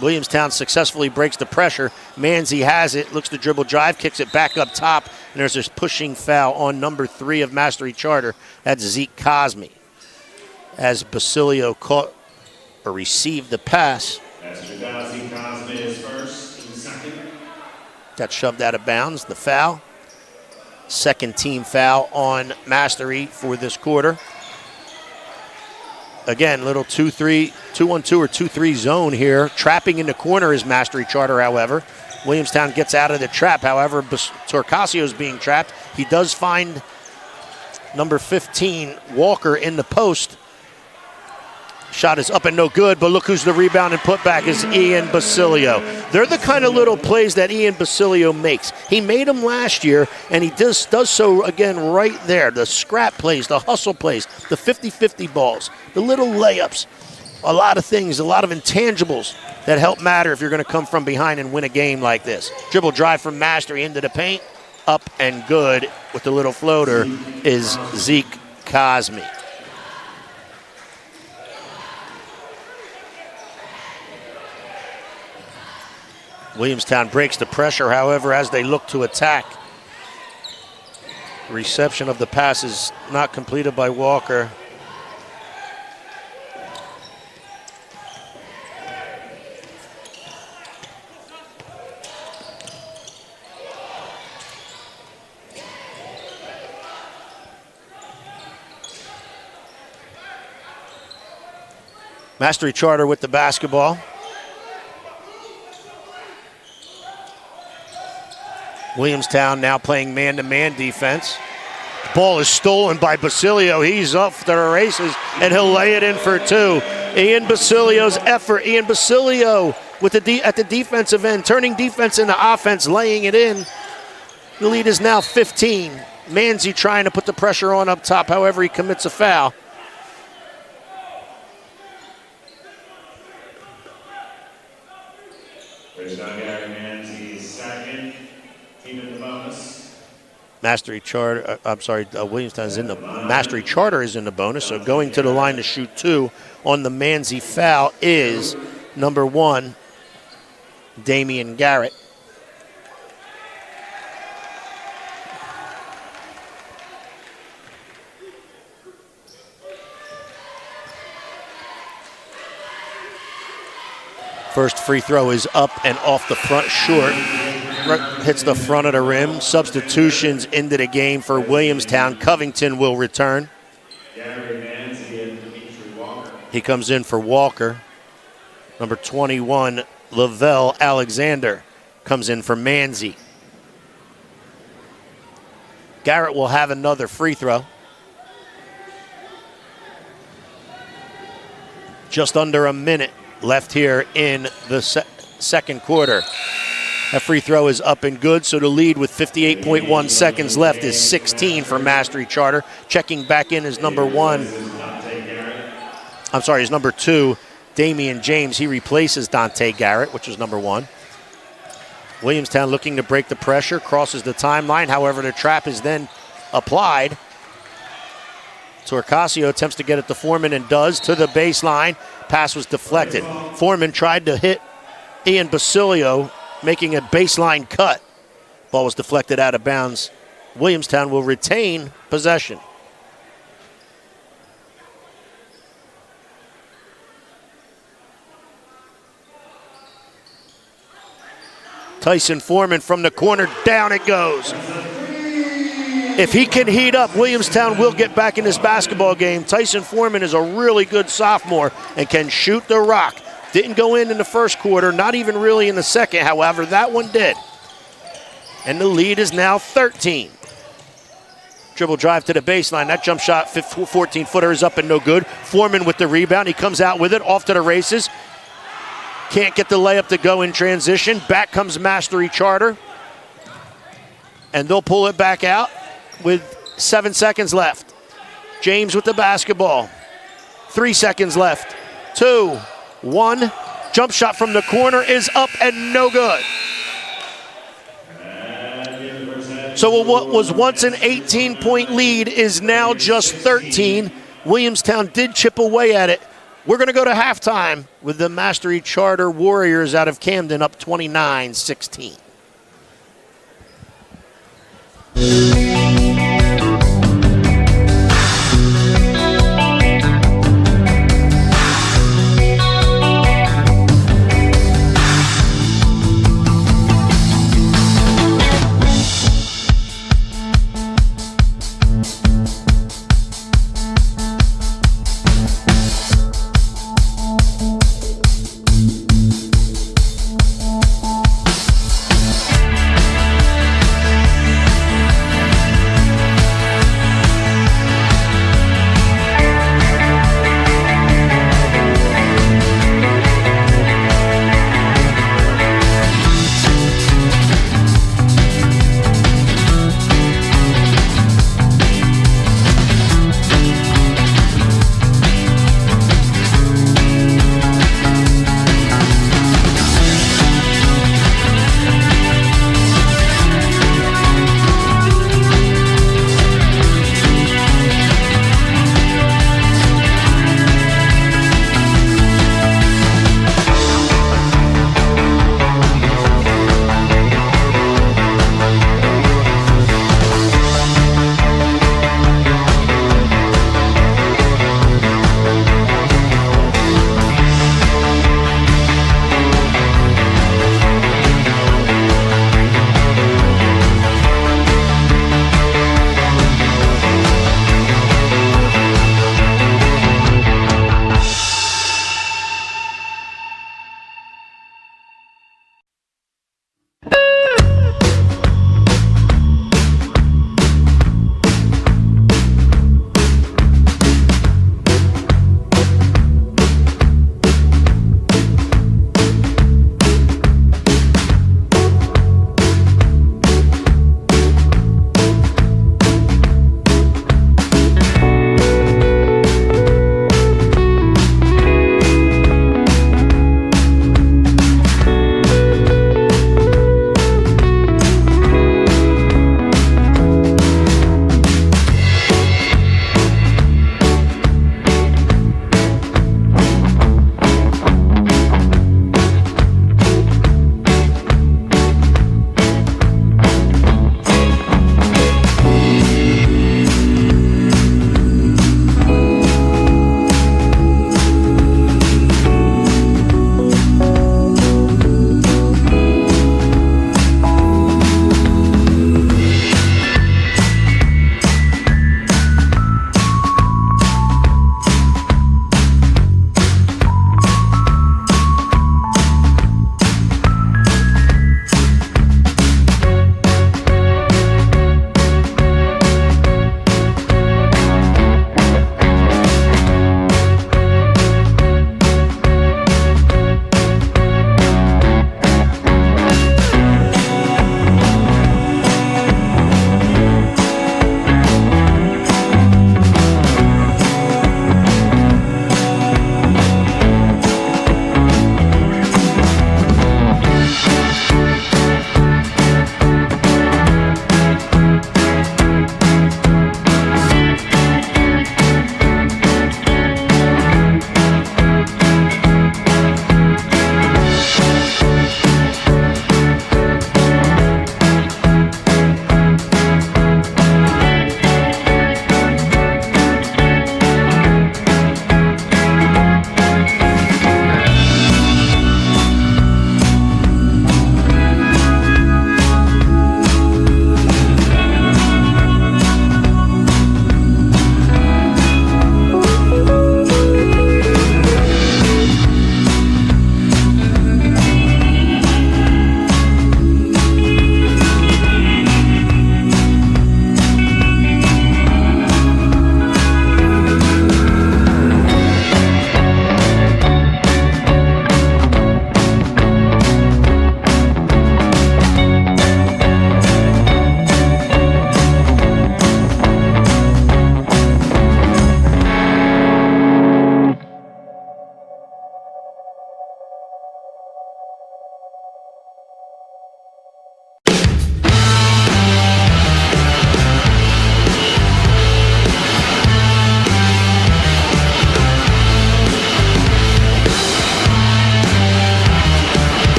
Williamstown successfully breaks the pressure. Manzi has it, looks to dribble drive, kicks it back up top, and there's this pushing foul on number 3 of Mastery Charter. That's Zeke Cosme. As Basilio caught or received the pass. Zeke Cosme is first and second. Got shoved out of bounds, the foul. Second team foul on Mastery for this quarter. Again, little 2-3, 2-1-2 or 2-3 zone here. Trapping in the corner is Mastery Charter, however. Williamstown gets out of the trap. However, Torcasio is being trapped. He does find number 15, Walker, in the post. Shot is up and no good, but look who's the rebound and putback is Ian Basilio. They're the kind of little plays that Ian Basilio makes. He made them last year, and he does so again right there. The scrap plays, the hustle plays, the 50-50 balls, the little layups. A lot of things, a lot of intangibles that help matter if you're going to come from behind and win a game like this. Dribble drive from Mastery into the paint, up and good with the little floater is Zeke Cosme. Williamstown breaks the pressure, however, as they look to attack. Reception of the pass is not completed by Walker. Mastery Charter with the basketball. Williamstown now playing man-to-man defense. Ball is stolen by Basilio. He's up to the races, and he'll lay it in for 2. Ian Basilio's effort. Ian Basilio with at the defensive end, turning defense into offense, laying it in. The lead is now 15. Manzi trying to put the pressure on up top. However, he commits a foul. Mastery Charter, Williamstown is in the Mastery Charter is in the bonus. So going to the line to shoot 2 on the Manzi foul is number 1, Damian Garrett. First free throw is up and off the front, short. Hits the front of the rim. Substitutions into the game for Williamstown. Covington will return. He comes in for Walker. Number 21, Lavelle Alexander, comes in for Manzi. Garrett will have another free throw. Just under a minute left here in the second quarter. That free throw is up and good, so the lead with 58.1 seconds left is 16 for Mastery Charter. Checking back in is number 2, Damian James. He replaces Dante Garrett, which was number 1. Williamstown looking to break the pressure, crosses the timeline. However, the trap is then applied. Torcasio attempts to get it to Foreman and does, to the baseline. Pass was deflected. Foreman tried to hit Ian Basilio, making a baseline cut. Ball was deflected out of bounds. Williamstown will retain possession. Tyson Foreman from the corner, down it goes. If he can heat up, Williamstown will get back in this basketball game. Tyson Foreman is a really good sophomore and can shoot the rock. Didn't go in the first quarter, not even really in the second. However, that one did. And the lead is now 13. Dribble drive to the baseline. That jump shot, 14-footer, is up and no good. Foreman with the rebound. He comes out with it, off to the races. Can't get the layup to go in transition. Back comes Mastery Charter. And they'll pull it back out with 7 seconds left. James with the basketball. 3 seconds left. 2, 1. Jump shot from the corner is up and no good. So what was once an 18-point lead is now just 13. Williamstown did chip away at it. We're going to go to halftime with the Mastery Charter Warriors out of Camden up 29-16.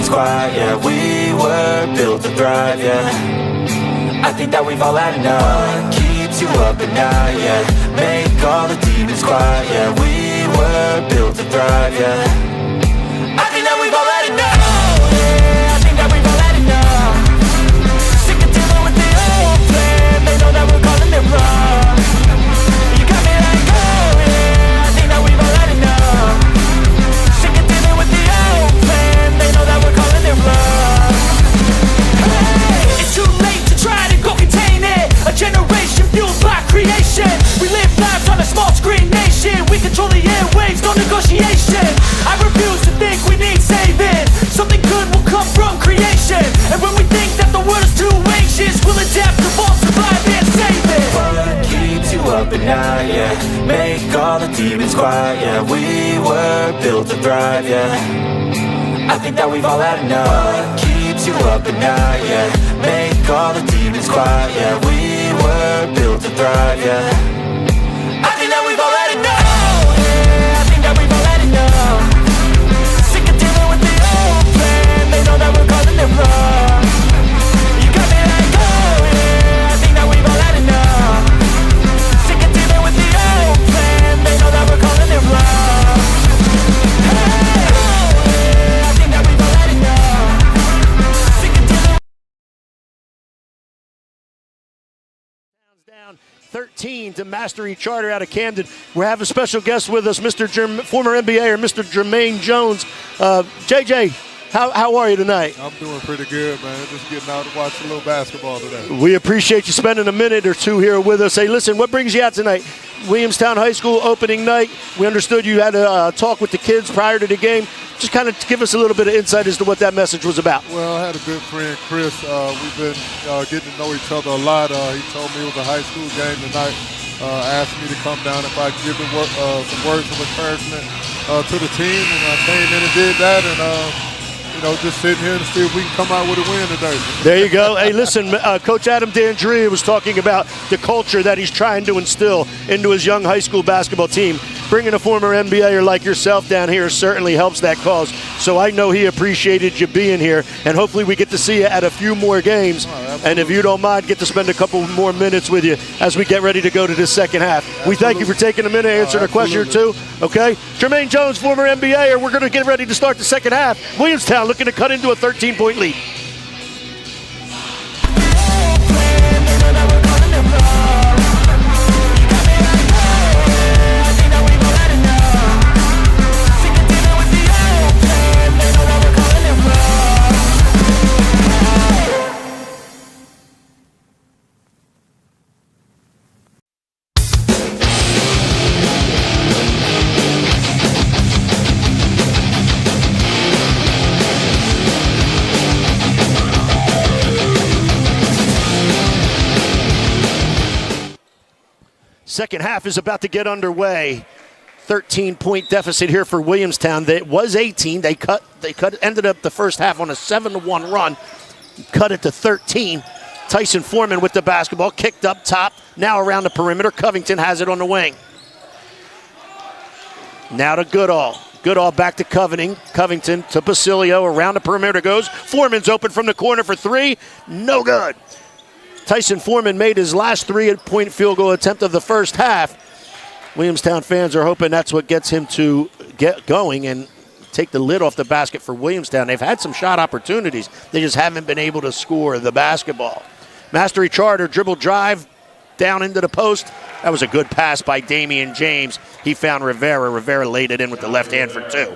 demons quiet, yeah. We were built to thrive, yeah. I think that we've all had enough. What keeps you up at night, yeah. Make all the demons quiet, yeah. We were built to thrive, yeah. I think that we've all had enough. Yeah, I think that we've all had enough. Sick of dealing with the old plan. They know that we're calling it wrong. You got me like, oh yeah, I think that we've all had enough. Sick of dealing with the old plan. They know that we're calling it wrong. Hey, it's too late to try to go contain it. A generation fueled by creation. We live lives on a small screen nation. We control the airwaves, no negotiation. I refuse to think we need saving. Something good will come from creation. And when we think that the world is too anxious, we'll adapt, evolve, survive, and save it. What keeps you up at night, yeah. Make all the demons quiet, yeah. We were built to thrive, yeah. I think that we've all had enough. What keeps you up at night, yeah. Make all the demons quiet, yeah. We were built to thrive, yeah. I think that we've all had enough. Yeah, I think that we've all had enough. Sick of dealing with the old plan. They know that we're calling it wrong. You got me like, oh yeah, I think that we've all had enough. Sick of dealing with the old plan. They know that we're calling it wrong. Hey, oh yeah, I think that we've all had enough. Sick of dealing. Down 13 to Mastery Charter out of Camden. We have a special guest with us, former NBA, Mr. Jermaine Jones. JJ, how are you tonight? I'm doing pretty good, man. Just getting out to watch a little basketball today. We appreciate you spending a minute or two here with us. Hey, listen, what brings you out tonight? Williamstown High School opening night. We understood you had a talk with the kids prior to the game. Just kind of give us a little bit of insight as to what that message was about. Well, I had a good friend, Chris. We've been getting to know each other a lot. He told me it was a high school game tonight. Asked me to come down if I could give him some words of encouragement to the team. And I came in and did that. And, just sitting here to see if we can come out with a win today. There you go. Hey, listen, Coach Adam D'Andrea was talking about the culture that he's trying to instill into his young high school basketball team. Bringing a former NBAer like yourself down here certainly helps that cause. So I know he appreciated you being here, and hopefully we get to see you at a few more games. And if you don't mind, get to spend a couple more minutes with you as we get ready to go to the second half. Absolutely. We thank you for taking a minute, answering a question or two. Okay? Jermaine Jones, former NBAer. We're going to get ready to start the second half. Williamstown looking to cut into a 13-point lead. Second half is about to get underway. 13-point deficit here for Williamstown. That was 18. They ended up the first half on a 7-1 run. Cut it to 13. Tyson Foreman with the basketball, kicked up top. Now around the perimeter. Covington has it on the wing. Now to Goodall. Goodall back to Covington to Basilio. Around the perimeter goes. Foreman's open from the corner for three. No good. Tyson Foreman made his last 3-point field goal attempt of the first half. Williamstown fans are hoping that's what gets him to get going and take the lid off the basket for Williamstown. They've had some shot opportunities. They just haven't been able to score the basketball. Mastery Charter dribble drive down into the post. That was a good pass by Damian James. He found Rivera. Rivera laid it in with the left hand for two.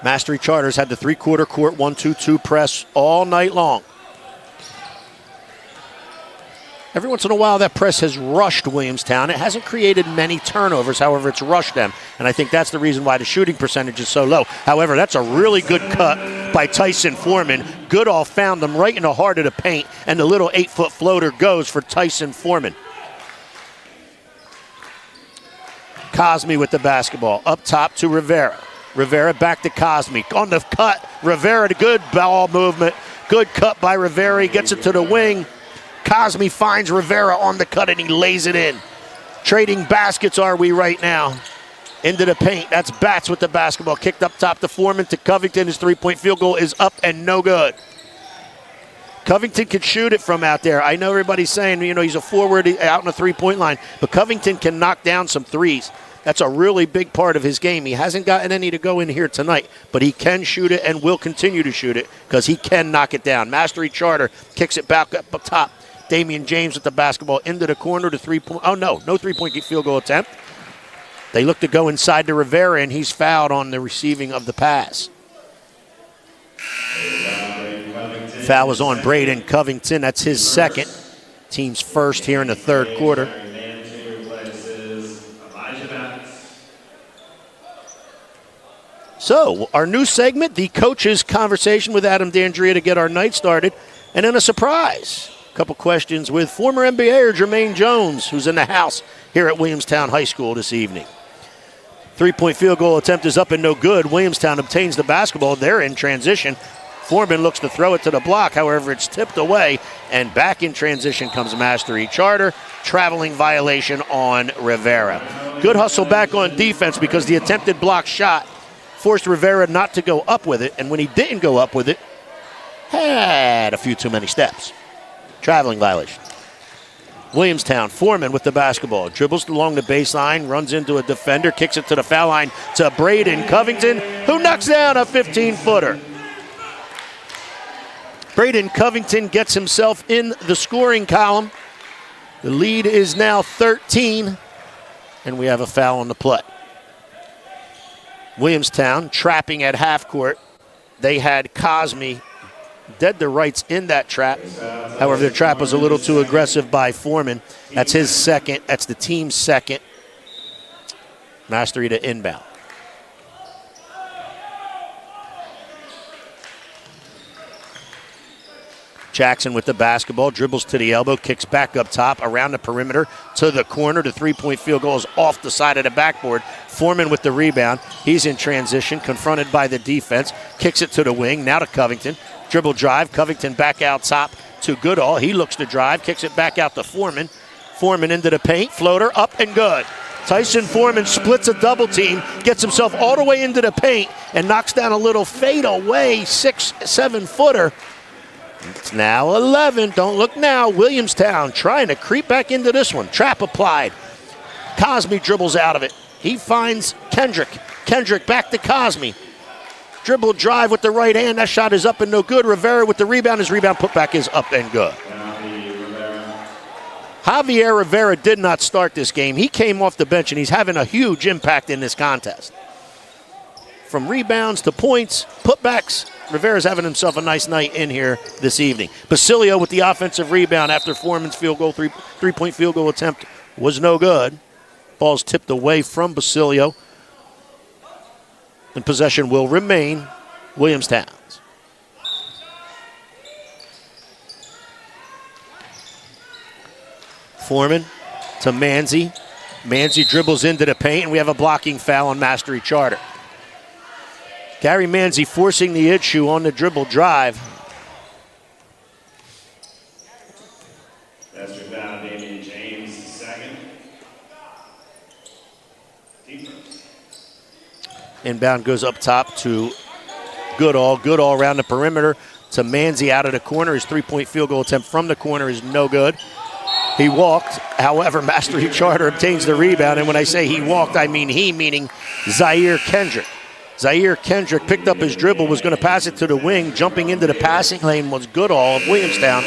Mastery Charters had the three-quarter court 1-2-2 press all night long. Every once in a while, that press has rushed Williamstown. It hasn't created many turnovers. However, it's rushed them. And I think that's the reason why the shooting percentage is so low. However, that's a really good cut by Tyson Foreman. Goodall found them right in the heart of the paint, and the little 8-foot floater goes for Tyson Foreman. Cosme with the basketball. Up top to Rivera. Rivera back to Cosme. On the cut, Rivera, the good ball movement. Good cut by Rivera. He gets it to the wing. Cosme finds Rivera on the cut and he lays it in. Trading baskets are we right now. Into the paint. That's Batts with the basketball. Kicked up top to Foreman to Covington. His three-point field goal is up and no good. Covington can shoot it from out there. I know everybody's saying, he's a forward out in the three-point line, but Covington can knock down some threes. That's a really big part of his game. He hasn't gotten any to go in here tonight, but he can shoot it and will continue to shoot it because he can knock it down. Mastery Charter kicks it back up top. Damian James with the basketball into the corner to three-point. Oh, no three-point field goal attempt. They look to go inside to Rivera, and he's fouled on the receiving of the pass. Foul was on Braden Covington. That's his second. Team's first here in the third quarter. So, our new segment, the coach's conversation with Adam D'Andrea to get our night started. And then a surprise. A couple questions with former NBAer Jermaine Jones, who's in the house here at Williamstown High School this evening. Three-point field goal attempt is up and no good. Williamstown obtains the basketball. They're in transition. Foreman looks to throw it to the block. However, it's tipped away. And back in transition comes Mastery Charter. Traveling violation on Rivera. Good hustle back on defense because the attempted block shot forced Rivera not to go up with it. And when he didn't go up with it, had a few too many steps. Traveling violation. Williamstown, Foreman with the basketball. Dribbles along the baseline, runs into a defender, kicks it to the foul line to Braden Covington, who knocks down a 15-footer. Braden Covington gets himself in the scoring column. The lead is now 13, and we have a foul on the play. Williamstown trapping at half court. They had Cosme dead to rights in that trap. However, the trap was a little too aggressive by Foreman. That's his second. That's the team's second. Mastery to inbound. Jackson with the basketball, dribbles to the elbow, kicks back up top, around the perimeter, to the corner. The three-point field goal is off the side of the backboard. Foreman with the rebound. He's in transition, confronted by the defense. Kicks it to the wing, now to Covington. Dribble drive, Covington back out top to Goodall. He looks to drive, kicks it back out to Foreman. Foreman into the paint, floater, up and good. Tyson Foreman splits a double team, gets himself all the way into the paint, and knocks down a little fadeaway 6-7 footer. It's now 11. Don't look now. Williamstown trying to creep back into this one. Trap applied. Cosme dribbles out of it. He finds Kendrick. Kendrick back to Cosme. Dribble drive with the right hand. That shot is up and no good. Rivera with the rebound. His rebound putback is up and good. Javier Rivera did not start this game. He came off the bench, and he's having a huge impact in this contest. From rebounds to points, putbacks, Rivera's having himself a nice night in here this evening. Basilio with the offensive rebound after Foreman's field goal, three-point field goal attempt was no good. Ball's tipped away from Basilio. And possession will remain Williamstown's. Foreman to Manzi. Manzi dribbles into the paint, and we have a blocking foul on Mastery Charter. Gary Manzi forcing the issue on the dribble drive. That's your foul, Damian James, second. Inbound goes up top to Goodall. Goodall around the perimeter to Manzi out of the corner. His three-point field goal attempt from the corner is no good. He walked. However, Mastery Charter obtains the rebound. And when I say he walked, I mean he, meaning Zaire Kendrick. Zaire Kendrick picked up his dribble, was going to pass it to the wing. Jumping into the passing lane was Goodall of Williamstown.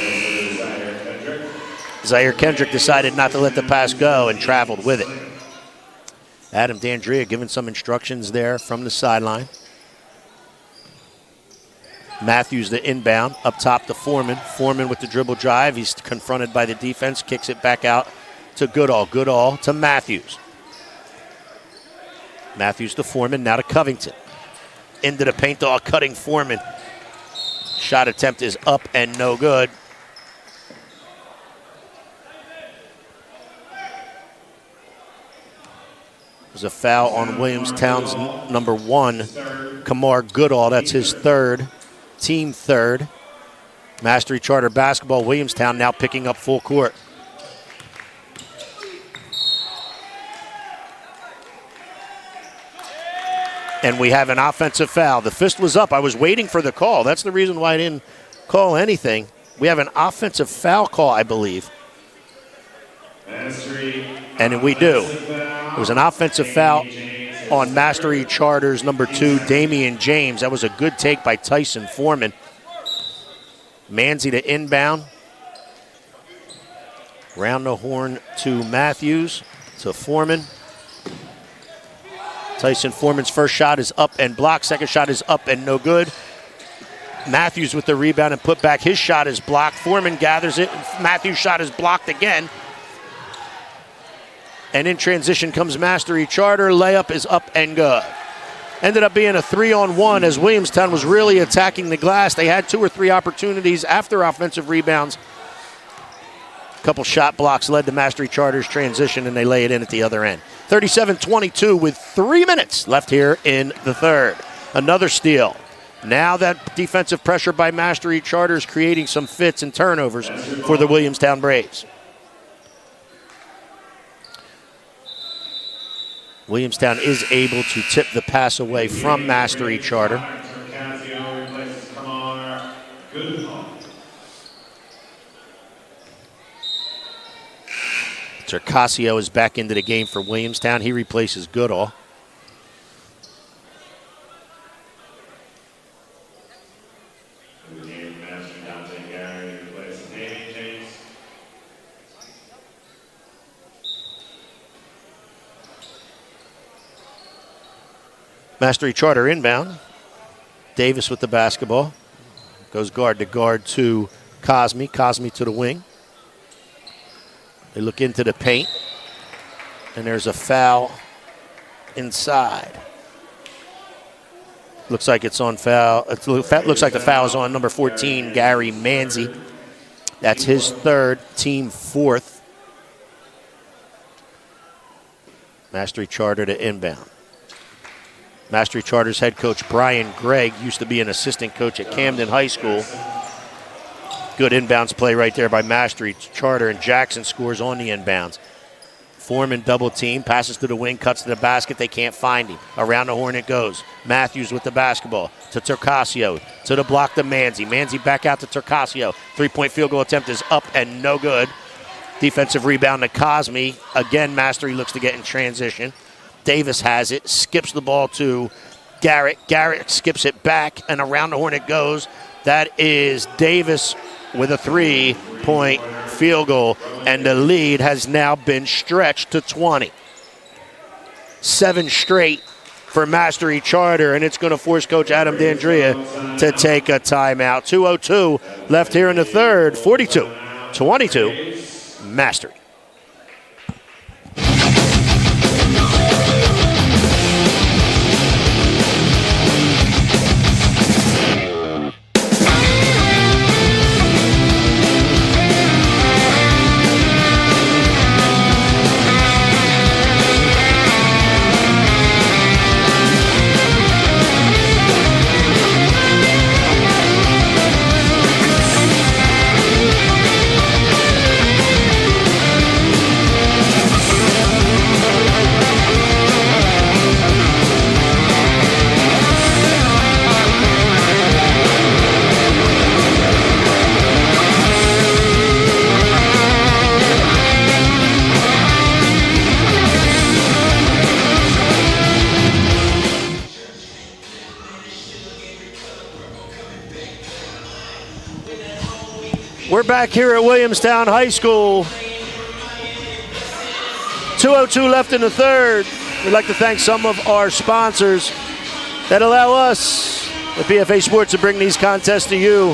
Zaire Kendrick decided not to let the pass go and traveled with it. Adam D'Andrea giving some instructions there from the sideline. Matthews the inbound, up top to Foreman. Foreman with the dribble drive. He's confronted by the defense, kicks it back out to Goodall. Goodall to Matthews. Matthews to Foreman, now to Covington. Into the paint, though, cutting Foreman. Shot attempt is up and no good. There's a foul on Williamstown's number one, Kamar Goodall. That's his third, team third. Mastery Charter basketball, Williamstown now picking up full court. And we have an offensive foul. The fist was up. I was waiting for the call. That's the reason why I didn't call anything. We have an offensive foul call, I believe. And we do. It was an offensive foul on Mastery Charters number 2, Damian James. That was a good take by Tyson Foreman. Manzi to inbound. Round the horn to Matthews, to Foreman. Tyson Foreman's first shot is up and blocked. Second shot is up and no good. Matthews with the rebound and put back. His shot is blocked. Foreman gathers it. Matthews' shot is blocked again. And in transition comes Mastery Charter. Layup is up and good. Ended up being a 3-on-1 as Williamstown was really attacking the glass. They had 2 or 3 opportunities after offensive rebounds. A couple shot blocks led to Mastery Charter's transition, and they lay it in at the other end. 37-22 with 3 minutes left here in the third. Another steal. Now that defensive pressure by Mastery Charter is creating some fits and turnovers for the Williamstown Braves. Williamstown is able to tip the pass away from Mastery Charter. Turcasio is back into the game for Williamstown. He replaces Goodall. Mastery Charter inbound. Davis with the basketball. Goes guard to guard to Cosme. Cosme to the wing. They look into the paint. And there's a foul inside. Looks like it's on foul. It looks like the foul is on number 14, Gary Manzi. That's his third, team fourth. Mastery Charter to inbound. Mastery Charter's head coach Brian Gregg used to be an assistant coach at Camden High School. Good inbounds play right there by Mastery Charter, and Jackson scores on the inbounds. Foreman double team, passes to the wing, cuts to the basket. They can't find him. Around the horn it goes. Matthews with the basketball to Turcasio, to the block to Manzi. Manzi back out to Turcasio. 3-point field goal attempt is up and no good. Defensive rebound to Cosme. Again, Mastery looks to get in transition. Davis has it, skips the ball to Garrett. Garrett skips it back, and around the horn it goes. That is Davis with a 3-point field goal, and the lead has now been stretched to 20. 7 straight for Mastery Charter, and it's going to force Coach Adam D'Andrea to take a timeout. 2:02 left here in the third. 42-22, Mastery. We're back here at Williamstown High School. 2:02 left in the third. We'd like to thank some of our sponsors that allow us at BFA Sports to bring these contests to you.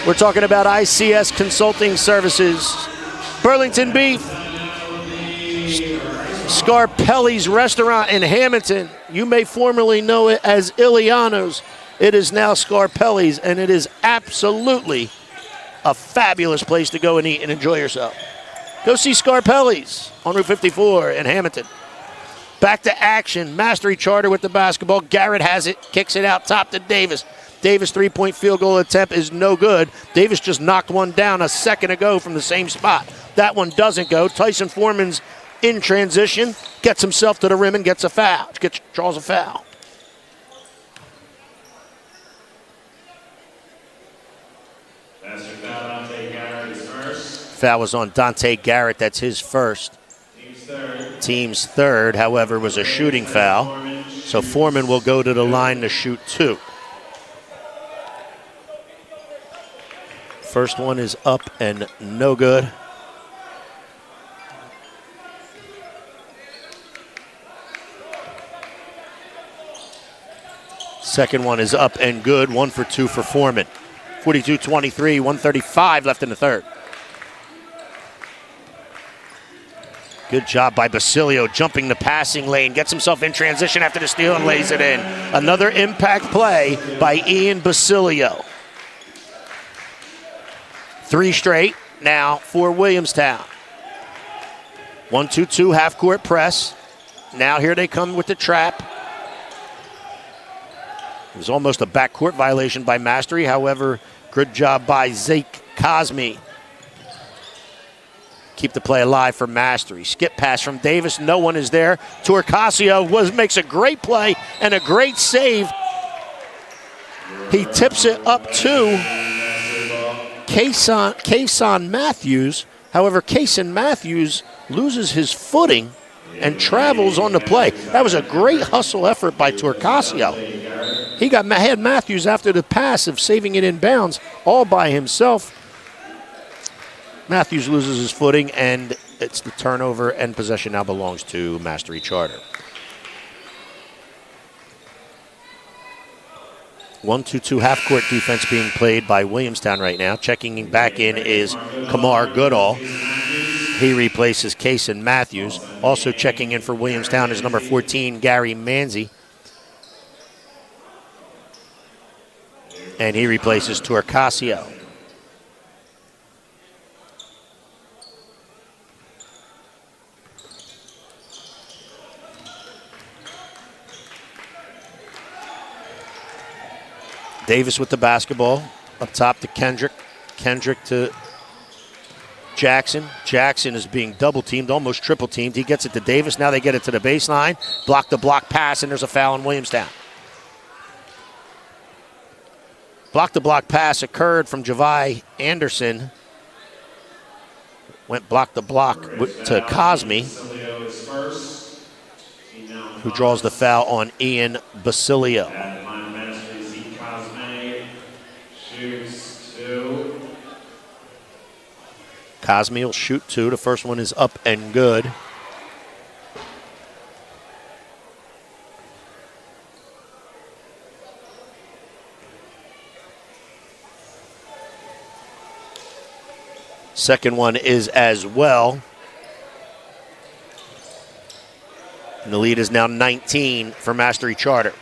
We're talking about ICS Consulting Services, Burlington Beef, Scarpelli's Restaurant in Hamilton. You may formerly know it as Iliano's. It is now Scarpelli's, and it is absolutely a fabulous place to go and eat and enjoy yourself. Go see Scarpelli's on Route 54 in Hamilton. Back to action. Mastery Charter with the basketball. Garrett has it, kicks it out top to Davis. Davis' 3-point field goal attempt is no good. Davis just knocked one down a second ago from the same spot. That one doesn't go. Tyson Foreman's in transition, gets himself to the rim and gets a foul. Draws a foul. foul was on Dante Garrett. That's his first. Team's third, however, was a shooting foul. So Foreman will go to the line to shoot 2. First one is up and no good. Second one is up and good. 1 for 2 for Foreman. 42-23, 1:35 left in the third. Good job by Basilio, jumping the passing lane, gets himself in transition after the steal and lays it in. Another impact play by Ian Basilio. 3 straight now for Williamstown. 1-2-2 half-court press. Now here they come with the trap. It was almost a backcourt violation by Mastery. However, good job by Zeke Cosme. Keep the play alive for Mastery. Skip pass from Davis. No one is there. Torcasio makes a great play and a great save. He tips it up to Kason Matthews. However, Kason Matthews loses his footing and travels on the play. That was a great hustle effort by Torcasio. He had Matthews after the pass of saving it in bounds all by himself. Matthews loses his footing, and it's the turnover, and possession now belongs to Mastery Charter. 1-2-2 half-court defense being played by Williamstown right now. Checking back in is Kamar Goodall. He replaces Kason Matthews. Also checking in for Williamstown is number 14, Gary Manzi. And he replaces Torcasio. Davis with the basketball. Up top to Kendrick. Kendrick to Jackson. Jackson is being double teamed, almost triple teamed. He gets it to Davis. Now they get it to the baseline. Block the block pass, and there's a foul on Williamstown. Block the block pass occurred from Javai Anderson. Went block the block to Cosme, who draws the foul on Ian Basilio. Cosme will shoot 2. The first one is up and good. Second one is as well. And the lead is now 19 for Mastery Charter.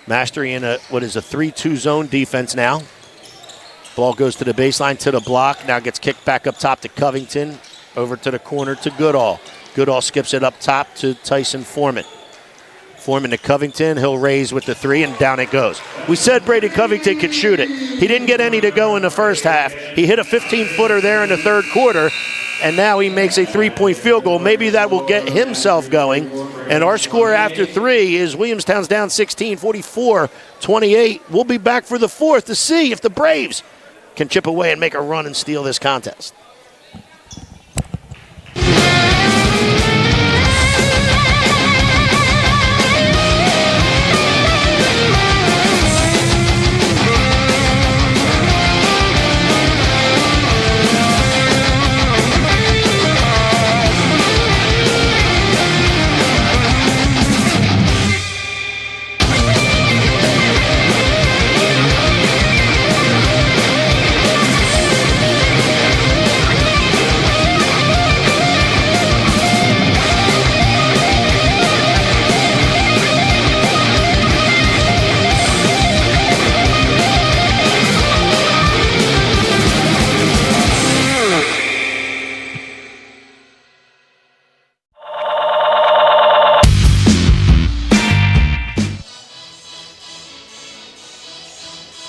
Mastery in a 3-2 zone defense now. Ball goes to the baseline, to the block. Now gets kicked back up top to Covington. Over to the corner to Goodall. Goodall skips it up top to Tyson Foreman. Foreman to Covington. He'll raise with the 3, and down it goes. We said Brady Covington could shoot it. He didn't get any to go in the first half. He hit a 15-footer there in the third quarter, and now he makes a 3-point field goal. Maybe that will get himself going. And our score after 3 is Williamstown's down 16, 44-28. We'll be back for the fourth to see if the Braves can chip away and make a run and steal this contest.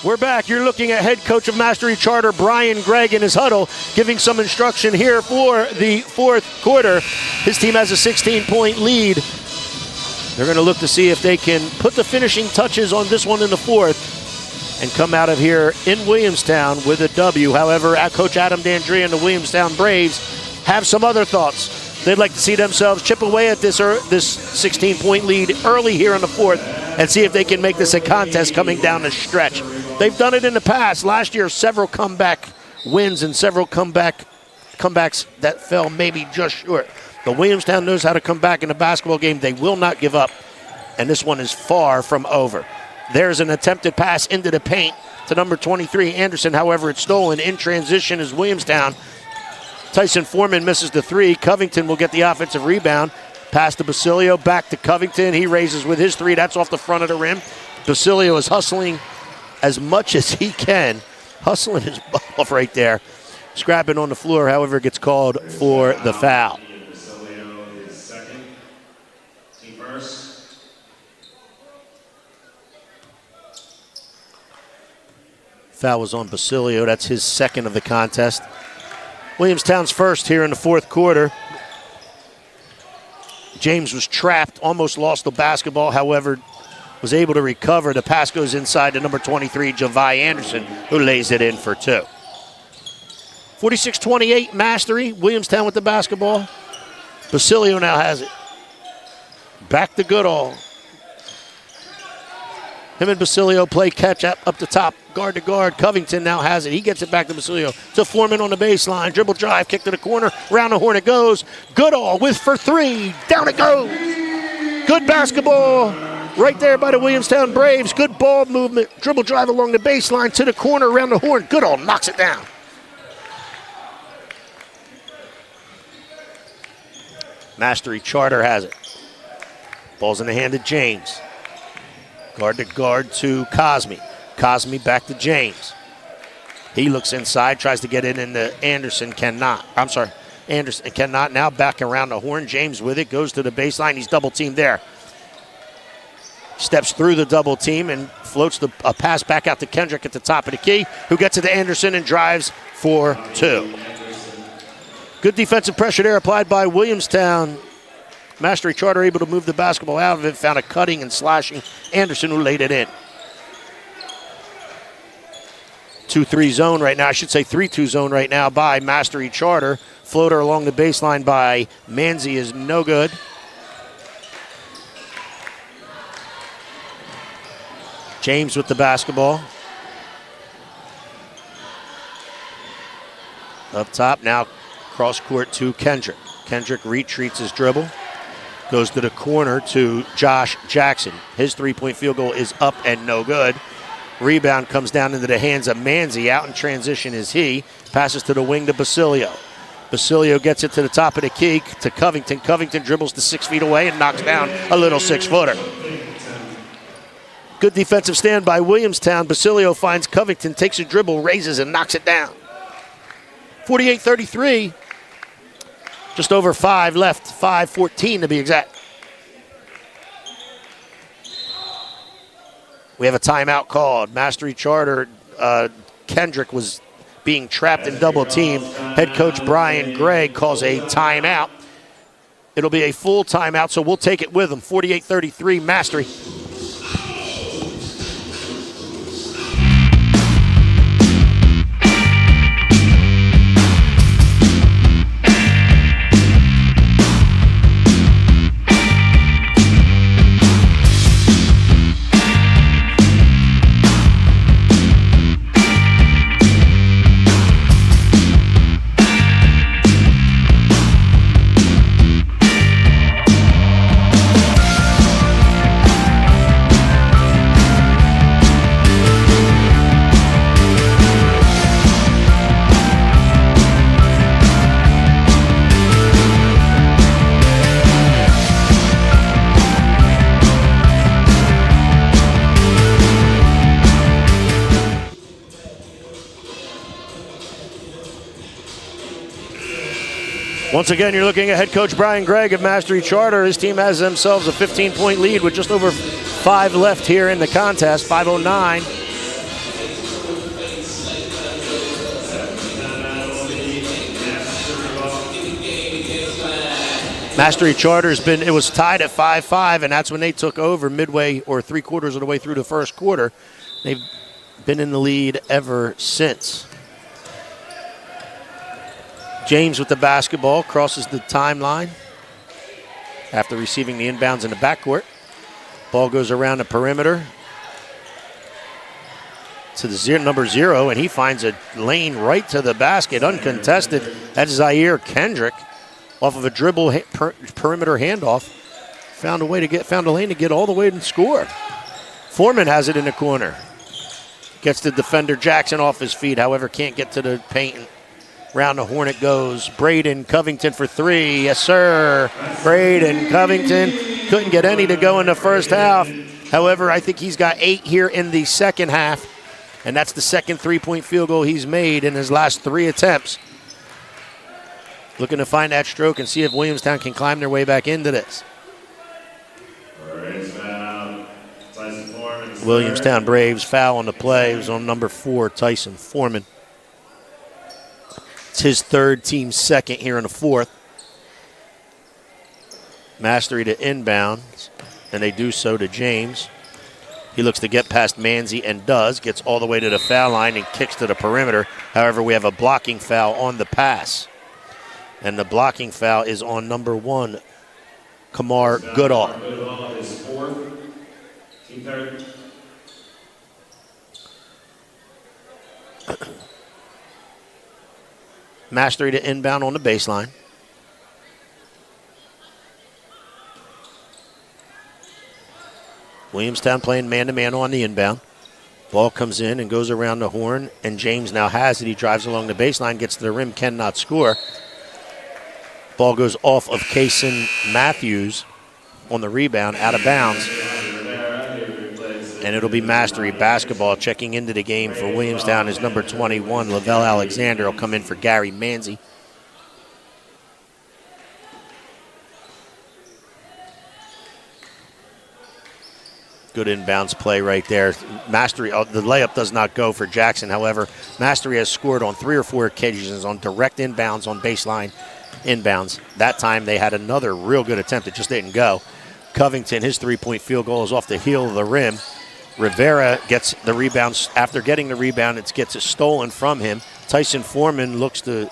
We're back. You're looking at head coach of Mastery Charter, Brian Gregg, in his huddle, giving some instruction here for the fourth quarter. His team has a 16-point lead. They're going to look to see if they can put the finishing touches on this one in the fourth. and come out of here in Williamstown with a W. However, Coach Adam D'Andrea and the Williamstown Braves have some other thoughts. They'd like to see themselves chip away at this 16-point lead early here in the fourth and see if they can make this a contest coming down the stretch. They've done it in the past. Last year, several comeback wins and several comebacks that fell maybe just short. But Williamstown knows how to come back in a basketball game. They will not give up, and this one is far from over. There's an attempted pass into the paint to number 23, Anderson. However, it's stolen. In transition is Williamstown. Tyson Foreman misses the three. Covington will get the offensive rebound. Pass to Basilio, back to Covington. He raises with his three. That's off the front of the rim. Basilio is hustling as much as he can. Hustling his butt off right there. Scrapping on the floor, however, gets called for the foul. Basilio is second. Team first. Foul was on Basilio. That's his second of the contest. Williamstown's first here in the fourth quarter. James was trapped, almost lost the basketball, however, was able to recover. The pass goes inside to number 23, Javi Anderson, who lays it in for two. 46-28, Mastery. Williamstown with the basketball. Basilio now has it. Back to Goodall. Him and Basilio play catch up the top, guard to guard. Covington now has it. He gets it back to Basilio. To Foreman on the baseline. Dribble drive, kick to the corner. Round the horn it goes. Goodall with for three. Down it goes. Good basketball right there by the Williamstown Braves. Good ball movement. Dribble drive along the baseline to the corner, around the horn. Goodall knocks it down. Mastery Charter has it. Ball's in the hand of James. Guard to guard to Cosme. Cosme back to James. He looks inside, tries to get it into Anderson, cannot. Anderson cannot. Now back around the horn. James with it, goes to the baseline. He's double teamed there. Steps through the double team and floats a pass back out to Kendrick at the top of the key, who gets it to Anderson and drives for two. Good defensive pressure there applied by Williamstown. Mastery Charter able to move the basketball out of it, found a cutting and slashing Anderson, who laid it in. 2-3 zone right now, I should say 3-2 zone right now by Mastery Charter. Floater along the baseline by Manzi is no good. James with the basketball. Up top now, cross court to Kendrick. Kendrick retreats his dribble. Goes to the corner to Josh Jackson. His three-point field goal is up and no good. Rebound comes down into the hands of Manzi. Out in transition is he. Passes to the wing to Basilio. Basilio gets it to the top of the key to Covington. Covington dribbles to 6 feet away and knocks down a little six-footer. Good defensive stand by Williamstown. Basilio finds Covington, takes a dribble, raises and knocks it down. 48-33. Just over 5 left, 5:14 to be exact. We have a timeout called. Mastery Charter, Kendrick was being trapped and double teamed. Head coach Brian Gregg calls a timeout. It'll be a full timeout, so we'll take it with him. 48-33, Mastery. Once again, you're looking at head coach Brian Gregg of Mastery Charter. His team has themselves a 15-point lead with just over 5 left here in the contest, 5:09. Mastery Charter's it was tied at 5-5, and that's when they took over midway or 3/4 of the way through the first quarter. They've been in the lead ever since. James with the basketball crosses the timeline after receiving the inbounds in the backcourt. Ball goes around the perimeter to the number 0, and he finds a lane right to the basket, uncontested. That's Zaire Kendrick off of a dribble perimeter handoff. Found a lane to get all the way and score. Foreman has it in the corner. Gets the defender Jackson off his feet, however, can't get to the paint. Round the horn it goes. Braden Covington for 3. Yes, sir. Braden Covington couldn't get any to go in the first half. However, I think he's got 8 here in the second half, and that's the second 3-point field goal he's made in his last 3 attempts. Looking to find that stroke and see if Williamstown can climb their way back into this. Williamstown Braves foul on the play. It was on number 4, Tyson Foreman. It's his third, team second here in the fourth. Mastery to inbounds, and they do so to James. He looks to get past Manzi and does. Gets all the way to the foul line and kicks to the perimeter. However, we have a blocking foul on the pass. And the blocking foul is on number 1, Kamar Goodall. Goodall is 4th, team 3rd. Mastery to inbound on the baseline. Williamstown playing man-to-man on the inbound. Ball comes in and goes around the horn, and James now has it. He drives along the baseline, gets to the rim, cannot score. Ball goes off of Kaysen Matthews on the rebound, out of bounds. And it'll be Mastery basketball. Checking into the game for Williamstown is number 21, Lavelle Alexander. Will come in for Gary Manzi. Good inbounds play right there. Mastery, the layup does not go for Jackson. However, Mastery has scored on 3 or 4 occasions on direct inbounds on baseline inbounds. That time they had another real good attempt. It just didn't go. Covington, his 3-point field goal is off the heel of the rim. Rivera gets the rebound. After getting the rebound, it gets it stolen from him. Tyson Foreman looks to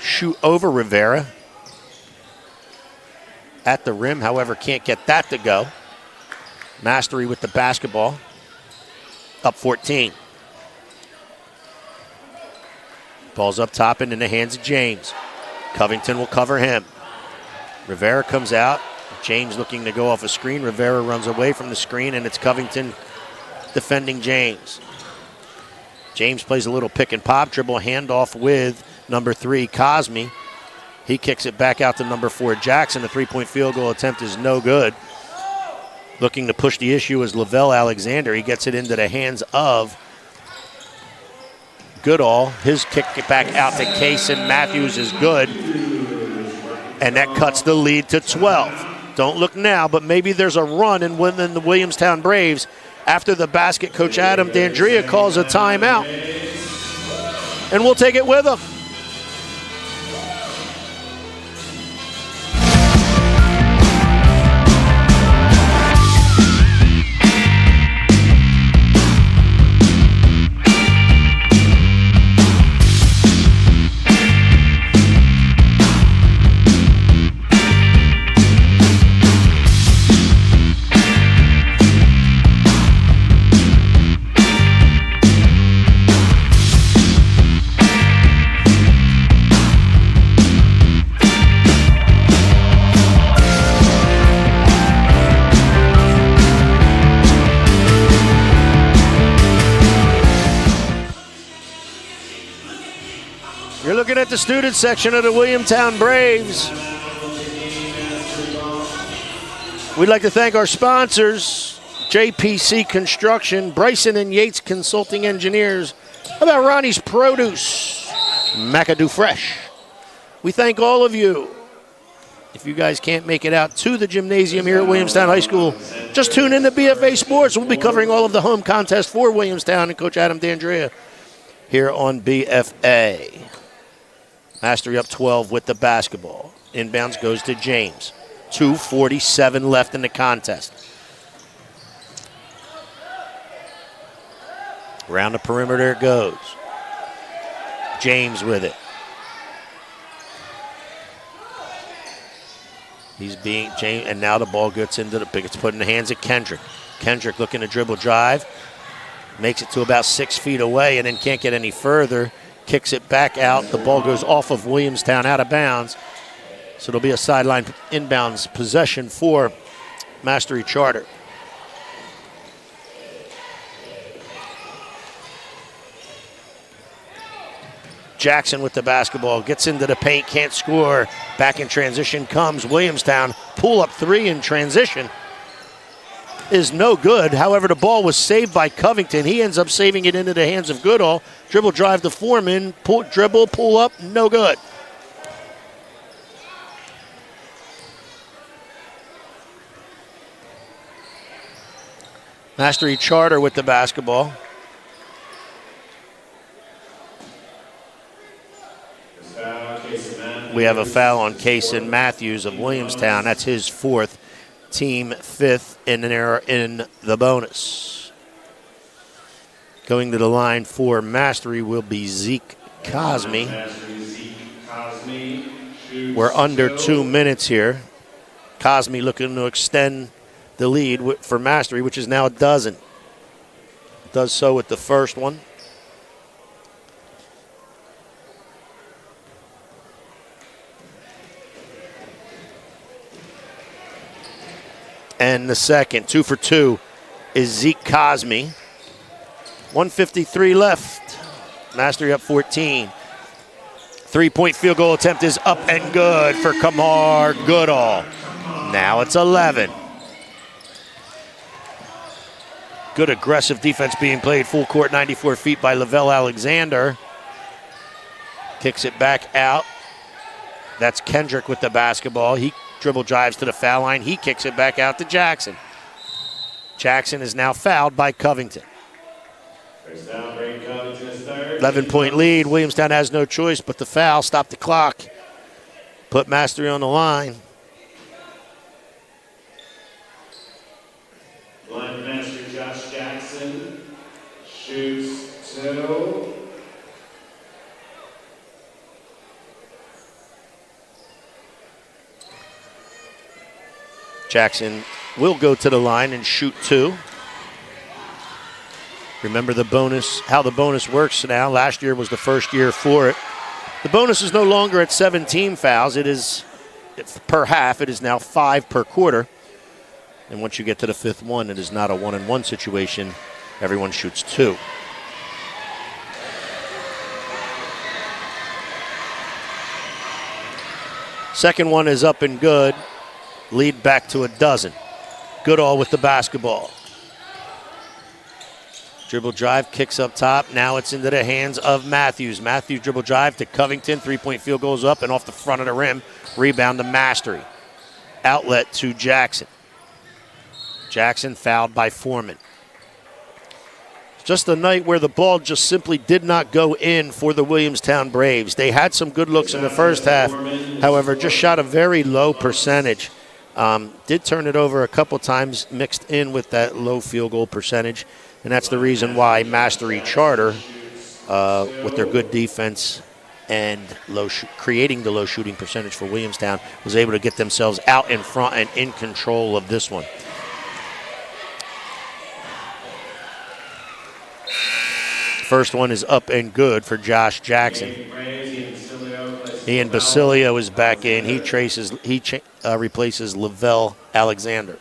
shoot over Rivera at the rim. However, can't get that to go. Mastery with the basketball. Up 14. Ball's up top and in the hands of James. Covington will cover him. Rivera comes out. James looking to go off a screen. Rivera runs away from the screen, and it's Covington defending James. James plays a little pick and pop, dribble handoff with number 3, Cosme. He kicks it back out to number 4, Jackson. The 3-point field goal attempt is no good. Looking to push the issue is Lavelle Alexander. He gets it into the hands of Goodall. His kick back out to Kaysen Matthews is good. And that cuts the lead to 12. Don't look now, but maybe there's a run in within the Williamstown Braves. After the basket, Coach Adam D'Andrea calls a timeout. And we'll take it with him. You're looking at the student section of the Williamstown Braves. We'd like to thank our sponsors, JPC Construction, Bryson and Yates Consulting Engineers. How about Ronnie's Produce, McAdoo Fresh? We thank all of you. If you guys can't make it out to the gymnasium here at Williamstown High School, just tune in to BFA Sports. We'll be covering all of the home contests for Williamstown and Coach Adam D'Andrea here on BFA. Mastery up 12 with the basketball. Inbounds goes to James. 2:47 left in the contest. Around the perimeter it goes. James with it. James, and now the ball gets gets put in the hands of Kendrick. Kendrick looking to dribble drive. Makes it to about 6 feet away and then can't get any further. Kicks it back out. The ball goes off of Williamstown out of bounds. So it'll be a sideline inbounds possession for Mastery Charter. Jackson with the basketball, gets into the paint, can't score. Back in transition comes Williamstown. Pull up three in transition is no good. However, the ball was saved by Covington. He ends up saving it into the hands of Goodall. Dribble drive to Foreman, pull up, no good. Mastery Charter with the basketball. We have a foul on Kason Matthews of Williamstown. That's his fourth, team fifth in an error in the bonus. Going to the line for Mastery will be Zeke Cosme. We're under 2 minutes here. Cosme looking to extend the lead for Mastery, which is now a dozen. Does so with the first one. And the second, 2 for 2, is Zeke Cosme. 1:53 left. Mastery up 14. Three-point field goal attempt is up and good for Kamar Goodall. Now it's 11. Good aggressive defense being played. Full court, 94 feet by Lavelle Alexander. Kicks it back out. That's Kendrick with the basketball. He dribble drives to the foul line. He kicks it back out to Jackson. Jackson is now fouled by Covington. 11-point lead. Williamstown has no choice but the foul. Stop the clock. Put Mastery on the line. Line master Josh Jackson shoots 2. Jackson will go to the line and shoot 2. Remember the bonus, how the bonus works now. Last year was the first year for it. The bonus is no longer at 17 fouls. It is per half. It is now 5 per quarter. And once you get to the 5th one, it is not a 1-and-1 situation. Everyone shoots 2. Second one is up and good. Lead back to a dozen. Goodall with the basketball. Dribble drive, kicks up top. Now it's into the hands of Matthews. Matthews dribble drive to Covington. 3-point field goes up and off the front of the rim. Rebound to Mastery. Outlet to Jackson. Jackson fouled by Foreman. Just a night where the ball just simply did not go in for the Williamstown Braves. They had some good looks in the first half. However, just shot a very low percentage. Did turn it over a couple times mixed in with that low field goal percentage. And that's the reason why Mastery Charter, with their good defense and creating the low shooting percentage for Williamstown, was able to get themselves out in front and in control of this one. First one is up and good for Josh Jackson. Ian Basilio is back in. He replaces Lavelle Alexander.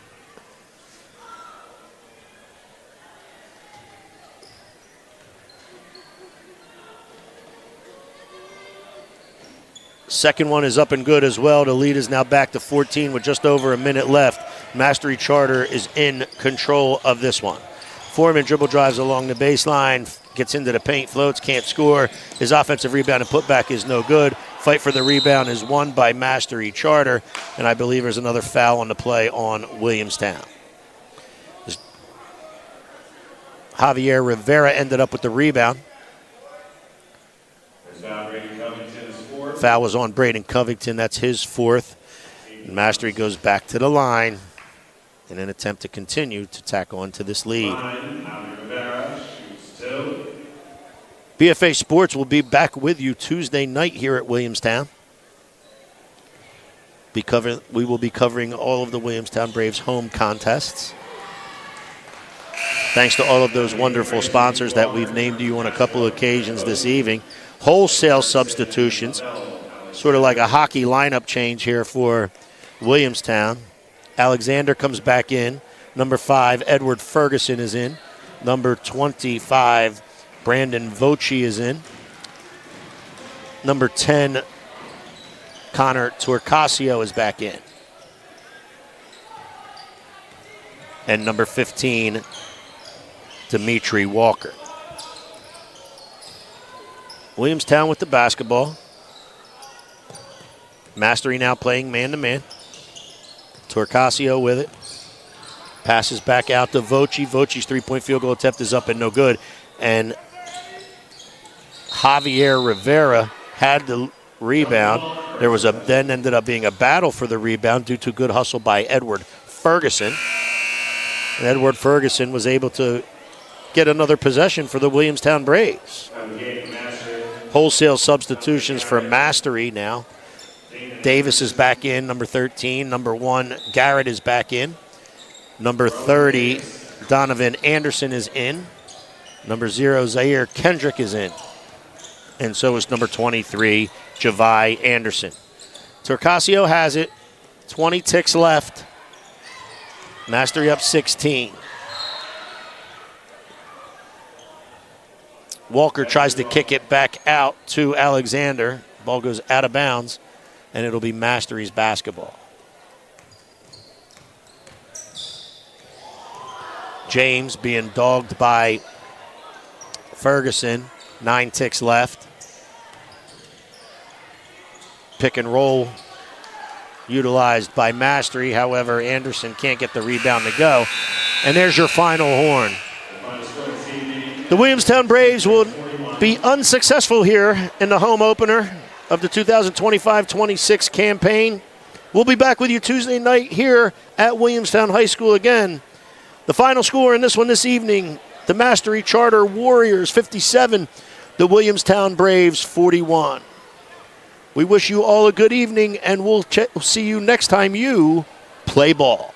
Second one is up and good as well. The lead is now back to 14 with just over a minute left. Mastery Charter is in control of this one. Foreman dribble drives along the baseline, gets into the paint, floats, can't score. His offensive rebound and putback is no good. Fight for the rebound is won by Mastery Charter, and I believe there's another foul on the play on Williamstown. Javier Rivera ended up with the rebound. Foul was on Braden Covington. That's his 4th. And Mastery goes back to the line in an attempt to continue to tack on to this lead. Rivera shoots 2. BFA Sports will be back with you Tuesday night here at Williamstown. We will be covering all of the Williamstown Braves home contests. Thanks to all of those wonderful sponsors that we've named to you on a couple of occasions this evening. Wholesale substitutions, sort of like a hockey lineup change here for Williamstown. Alexander comes back in. Number 5, Edward Ferguson is in. Number 25, Brandon Voci is in. Number 10, Connor Torcasio is back in. And number 15, Dimitri Walker. Williamstown with the basketball. Mastery now playing man-to-man. Torcasio with it. Passes back out to Voci. Voci's three-point field goal attempt is up and no good. And Javier Rivera had the rebound. There was then ended up being a battle for the rebound due to good hustle by Edward Ferguson. And Edward Ferguson was able to get another possession for the Williamstown Braves. Wholesale substitutions for Mastery now. Davis is back in, number 13. Number 1, Garrett is back in. Number 30, Donovan Anderson is in. Number 0, Zaire Kendrick is in. And so is number 23, Javai Anderson. Torcasio has it. 20 ticks left. Mastery up 16. Walker tries to kick it back out to Alexander. Ball goes out of bounds, and it'll be Mastery's basketball. James being dogged by Ferguson. 9 ticks left. Pick and roll utilized by Mastery. However, Anderson can't get the rebound to go. And there's your final horn. The Williamstown Braves will be unsuccessful here in the home opener of the 2025-26 campaign. We'll be back with you Tuesday night here at Williamstown High School again. The final score in this one this evening, the Mastery Charter Warriors 57, the Williamstown Braves 41. We wish you all a good evening, and we'll see you next time you play ball.